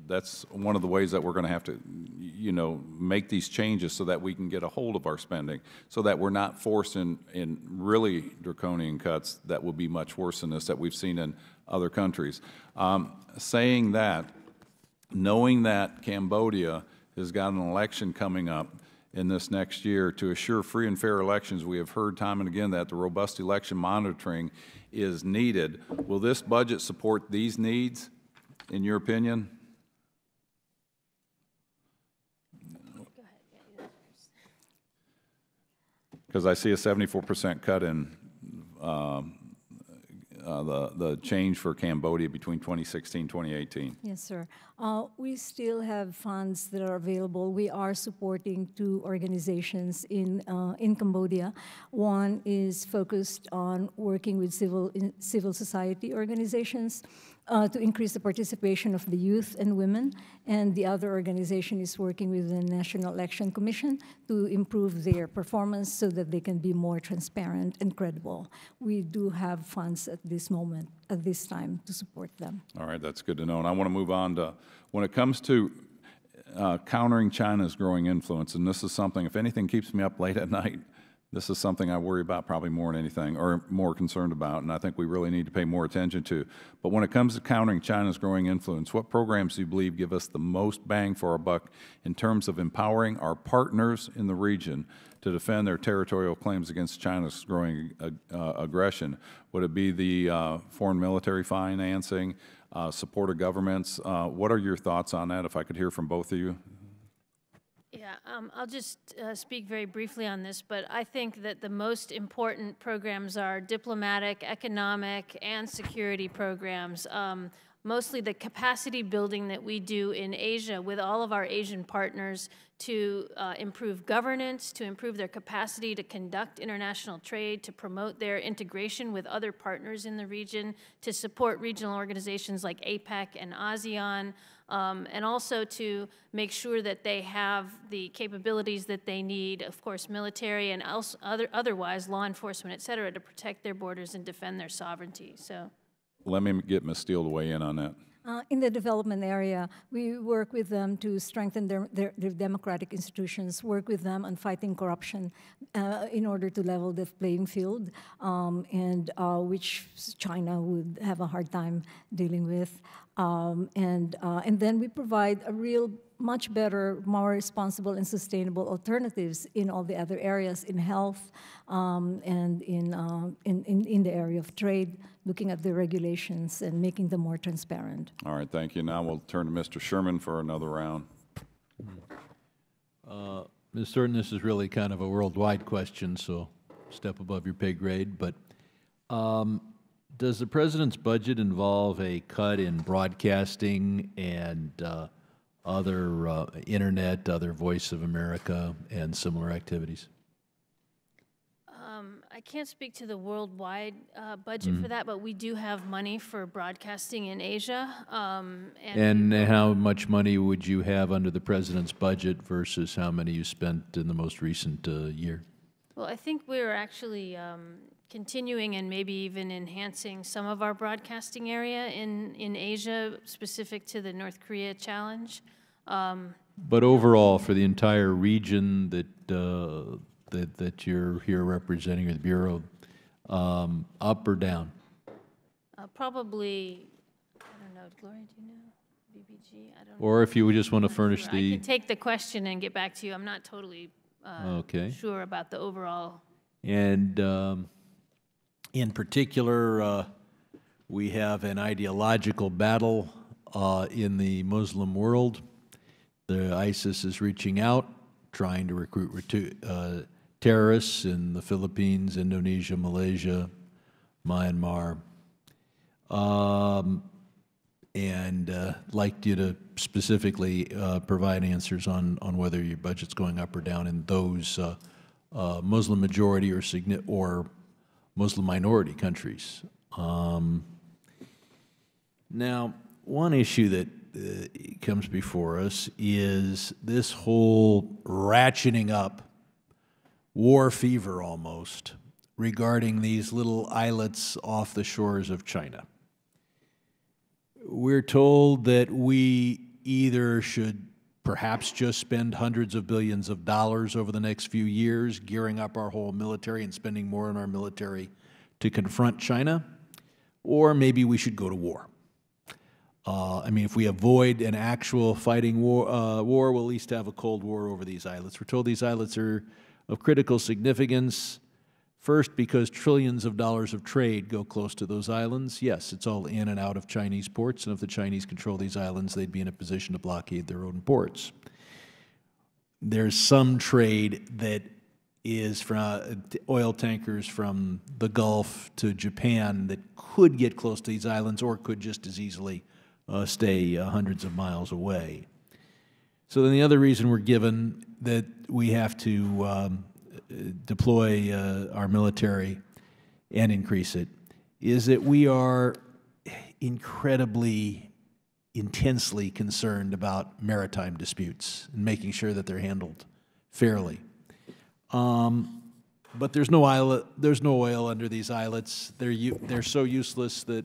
That's one of the ways that we're going to have to, you know, make these changes so that we can get a hold of our spending, so that we're not forced in really draconian cuts that will be much worse than this that we've seen in other countries. Saying that, knowing that Cambodia has got an election coming up in this next year, to assure free and fair elections, we have heard time and again that the robust election monitoring is needed. Will this budget support these needs, in your opinion? Because I see a 74% cut in the change for Cambodia between 2016 and 2018. Yes, sir. We still have funds that are available. We are supporting 2 organizations in Cambodia. One is focused on working with civil society organizations to increase the participation of the youth and women, and the other organization is working with the National Election Commission to improve their performance so that they can be more transparent and credible. We do have funds at this moment, at this time, to support them. All right, that's good to know. And I want to move on to, when it comes to countering China's growing influence, and this is something, if anything keeps me up late at night, this is something I worry about probably more than anything, or more concerned about, and I think we really need to pay more attention to. But when it comes to countering China's growing influence, what programs do you believe give us the most bang for our buck in terms of empowering our partners in the region to defend their territorial claims against China's growing aggression? Would it be the foreign military financing, support of governments? What are your thoughts on that, if I could hear from both of you? Yeah, I'll just speak very briefly on this, but I think that the most important programs are diplomatic, economic, and security programs. Mostly the capacity building that we do in Asia with all of our Asian partners to improve governance, to improve their capacity to conduct international trade, to promote their integration with other partners in the region, to support regional organizations like APEC and ASEAN, and also to make sure that they have the capabilities that they need, of course, military and otherwise, law enforcement, et cetera, to protect their borders and defend their sovereignty. So, let me get Ms. Steele to weigh in on that. In the development area, we work with them to strengthen their democratic institutions, work with them on fighting corruption in order to level the playing field, and which China would have a hard time dealing with. And then we provide a real much better, more responsible and sustainable alternatives in all the other areas, in health and in the area of trade, looking at the regulations and making them more transparent. All right, thank you. Now we'll turn to Mr. Sherman for another round. Ms. Thornton, this is really kind of a worldwide question, so step above your pay grade, but does the President's budget involve a cut in broadcasting and other internet, other Voice of America, and similar activities? I can't speak to the worldwide budget for that, but we do have money for broadcasting in Asia. And how much money would you have under the President's budget versus how many you spent in the most recent year? Well, I think we're actually continuing and maybe even enhancing some of our broadcasting area in Asia, specific to the North Korea challenge. But overall, for the entire region that you're here representing, or the Bureau, up or down? Probably, I don't know, Gloria, do you know? BBG, I don't know. Or if you would just want to furnish I can take the question and get back to you. I'm not totally sure about the overall. And in particular, we have an ideological battle in the Muslim world. The ISIS is reaching out, trying to recruit terrorists in the Philippines, Indonesia, Malaysia, Myanmar. And like you to specifically provide answers on whether your budget's going up or down in those Muslim majority or Muslim minority countries. Now, one issue that comes before us is this whole ratcheting up, war fever almost, regarding these little islets off the shores of China. We're told that we either should perhaps just spend hundreds of billions of dollars over the next few years, gearing up our whole military and spending more on our military to confront China, or maybe we should go to war. I mean, if we avoid an actual fighting war, we'll at least have a Cold War over these islets. We're told these islets are of critical significance, first because trillions of dollars of trade go close to those islands. Yes, it's all in and out of Chinese ports, and if the Chinese control these islands, they'd be in a position to blockade their own ports. There's some trade that is from oil tankers from the Gulf to Japan that could get close to these islands or could just as easily stay hundreds of miles away. So then the other reason we're given that we have to deploy our military and increase it is that we are incredibly, intensely concerned about maritime disputes and making sure that they're handled fairly. But there's no oil under these islets. They're so useless that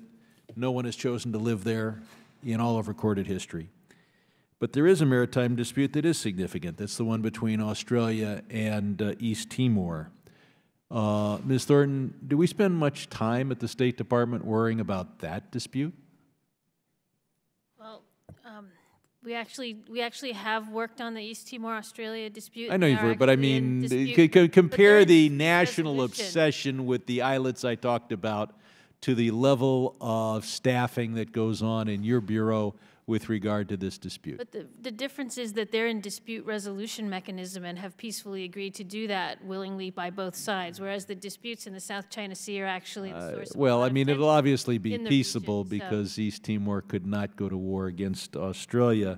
no one has chosen to live there in all of recorded history. But there is a maritime dispute that is significant. That's the one between Australia and East Timor. Ms. Thornton, do we spend much time at the State Department worrying about that dispute? Well, we actually have worked on the East Timor-Australia dispute. I know you've worked, but I mean, compare the national obsession with the islets I talked about to the level of staffing that goes on in your Bureau with regard to this dispute. But the difference is that they're in dispute resolution mechanism and have peacefully agreed to do that willingly by both sides, whereas the disputes in the South China Sea are actually the source of well, I mean, it'll obviously be in the peaceable region, because East Timor could not go to war against Australia,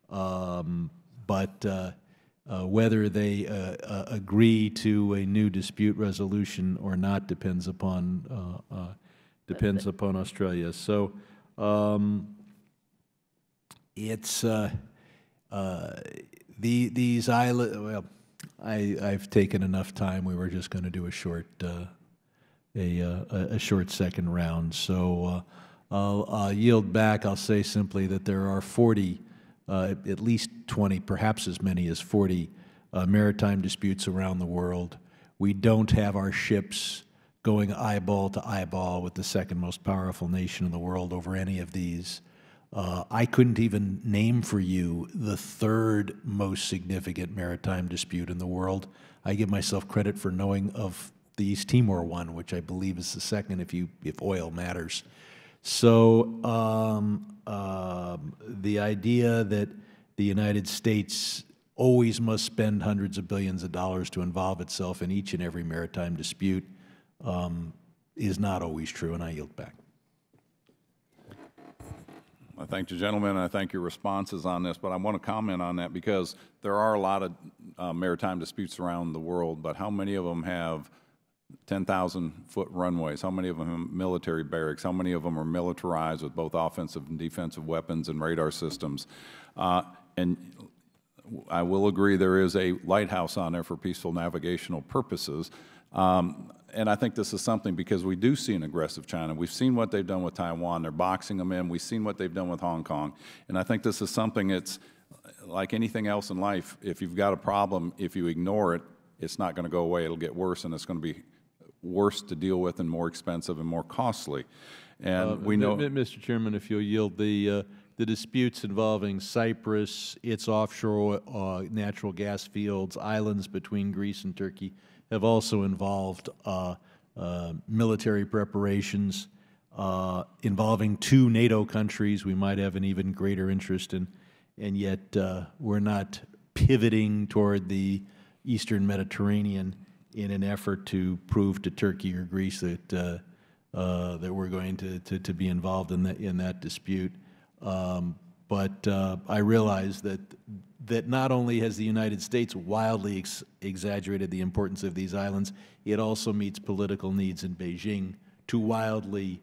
but whether they agree to a new dispute resolution or not depends upon Australia. So it's these islands. Well, I've taken enough time. We were just going to do a short second round. So I'll yield back. I'll say simply that there are 40, at least 20, perhaps as many as 40 maritime disputes around the world. We don't have our ships going eyeball to eyeball with the second most powerful nation in the world over any of these. I couldn't even name for you the third most significant maritime dispute in the world. I give myself credit for knowing of the East Timor one, which I believe is the second if oil matters. So the idea that the United States always must spend hundreds of billions of dollars to involve itself in each and every maritime dispute is not always true, and I yield back. I thank the gentleman, and I thank your responses on this, but I want to comment on that because there are a lot of maritime disputes around the world, but how many of them have 10,000-foot runways? How many of them have military barracks? How many of them are militarized with both offensive and defensive weapons and radar systems? And I will agree there is a lighthouse on there for peaceful navigational purposes. And I think this is something because we do see an aggressive China. We've seen what they've done with Taiwan. They're boxing them in. We've seen what they've done with Hong Kong. And I think this is something that's like anything else in life. If you've got a problem, if you ignore it, it's not going to go away. It'll get worse, and it's going to be worse to deal with and more expensive and more costly. And we know, Mr. Chairman, if you'll yield, the disputes involving Cyprus, its offshore natural gas fields, islands between Greece and Turkey, have also involved military preparations involving 2 NATO countries we might have an even greater interest in, and yet we're not pivoting toward the Eastern Mediterranean in an effort to prove to Turkey or Greece that that we're going to be involved in that dispute. But I realize that not only has the United States wildly exaggerated the importance of these islands, it also meets political needs in Beijing to wildly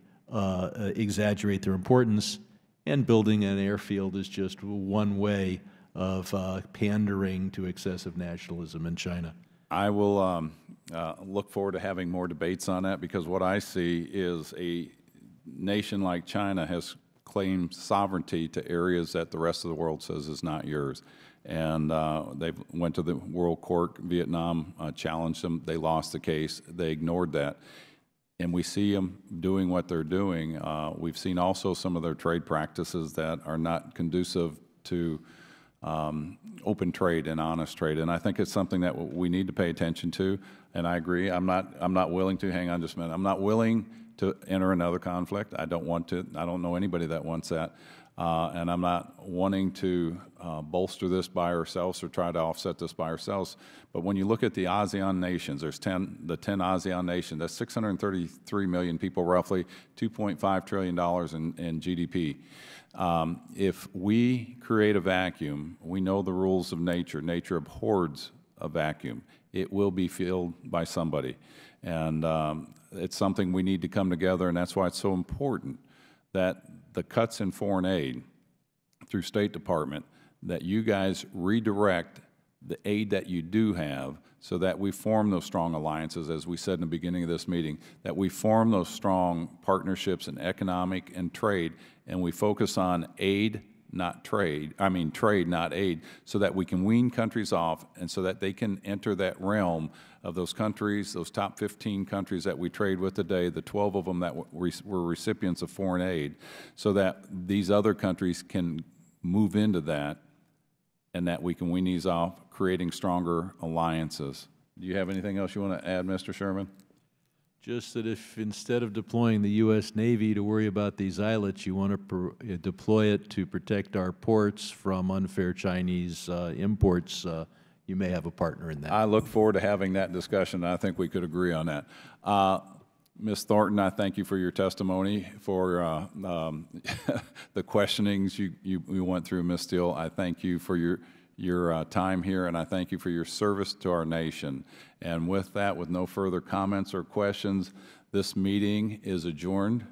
exaggerate their importance, and building an airfield is just one way of pandering to excessive nationalism in China. I will look forward to having more debates on that, because what I see is a nation like China has claimed sovereignty to areas that the rest of the world says is not yours. And they went to the World Court. Vietnam challenged them. They lost the case. They ignored that. And we see them doing what they're doing. We've seen also some of their trade practices that are not conducive to open trade and honest trade. And I think it's something that we need to pay attention to. And I agree. I'm not willing to, hang on just a minute, I'm not willing to enter another conflict. I don't want to. I don't know anybody that wants that. And I'm not wanting to bolster this by ourselves or try to offset this by ourselves. But when you look at the ASEAN nations, there's the 10 ASEAN nations. That's 633 million people, roughly $2.5 trillion in GDP. If we create a vacuum, we know the rules of nature. Nature abhors a vacuum. It will be filled by somebody. And it's something we need to come together, and that's why it's so important that the cuts in foreign aid through State Department, that you guys redirect the aid that you do have so that we form those strong alliances, as we said in the beginning of this meeting, that we form those strong partnerships in economic and trade, and we focus on aid, not trade, trade, not aid, so that we can wean countries off and so that they can enter that realm of those countries, those top 15 countries that we trade with today, the 12 of them that were recipients of foreign aid, so that these other countries can move into that and that we can wean these off, creating stronger alliances. Do you have anything else you want to add, Mr. Sherman? Just that if instead of deploying the U.S. Navy to worry about these islets, you want to deploy it to protect our ports from unfair Chinese imports, you may have a partner in that. I look forward to having that discussion. I think we could agree on that. Ms. Thornton, I thank you for your testimony, for the questionings you went through. Ms. Steele, I thank you for your time here, and I thank you for your service to our nation. And with that, with no further comments or questions, this meeting is adjourned.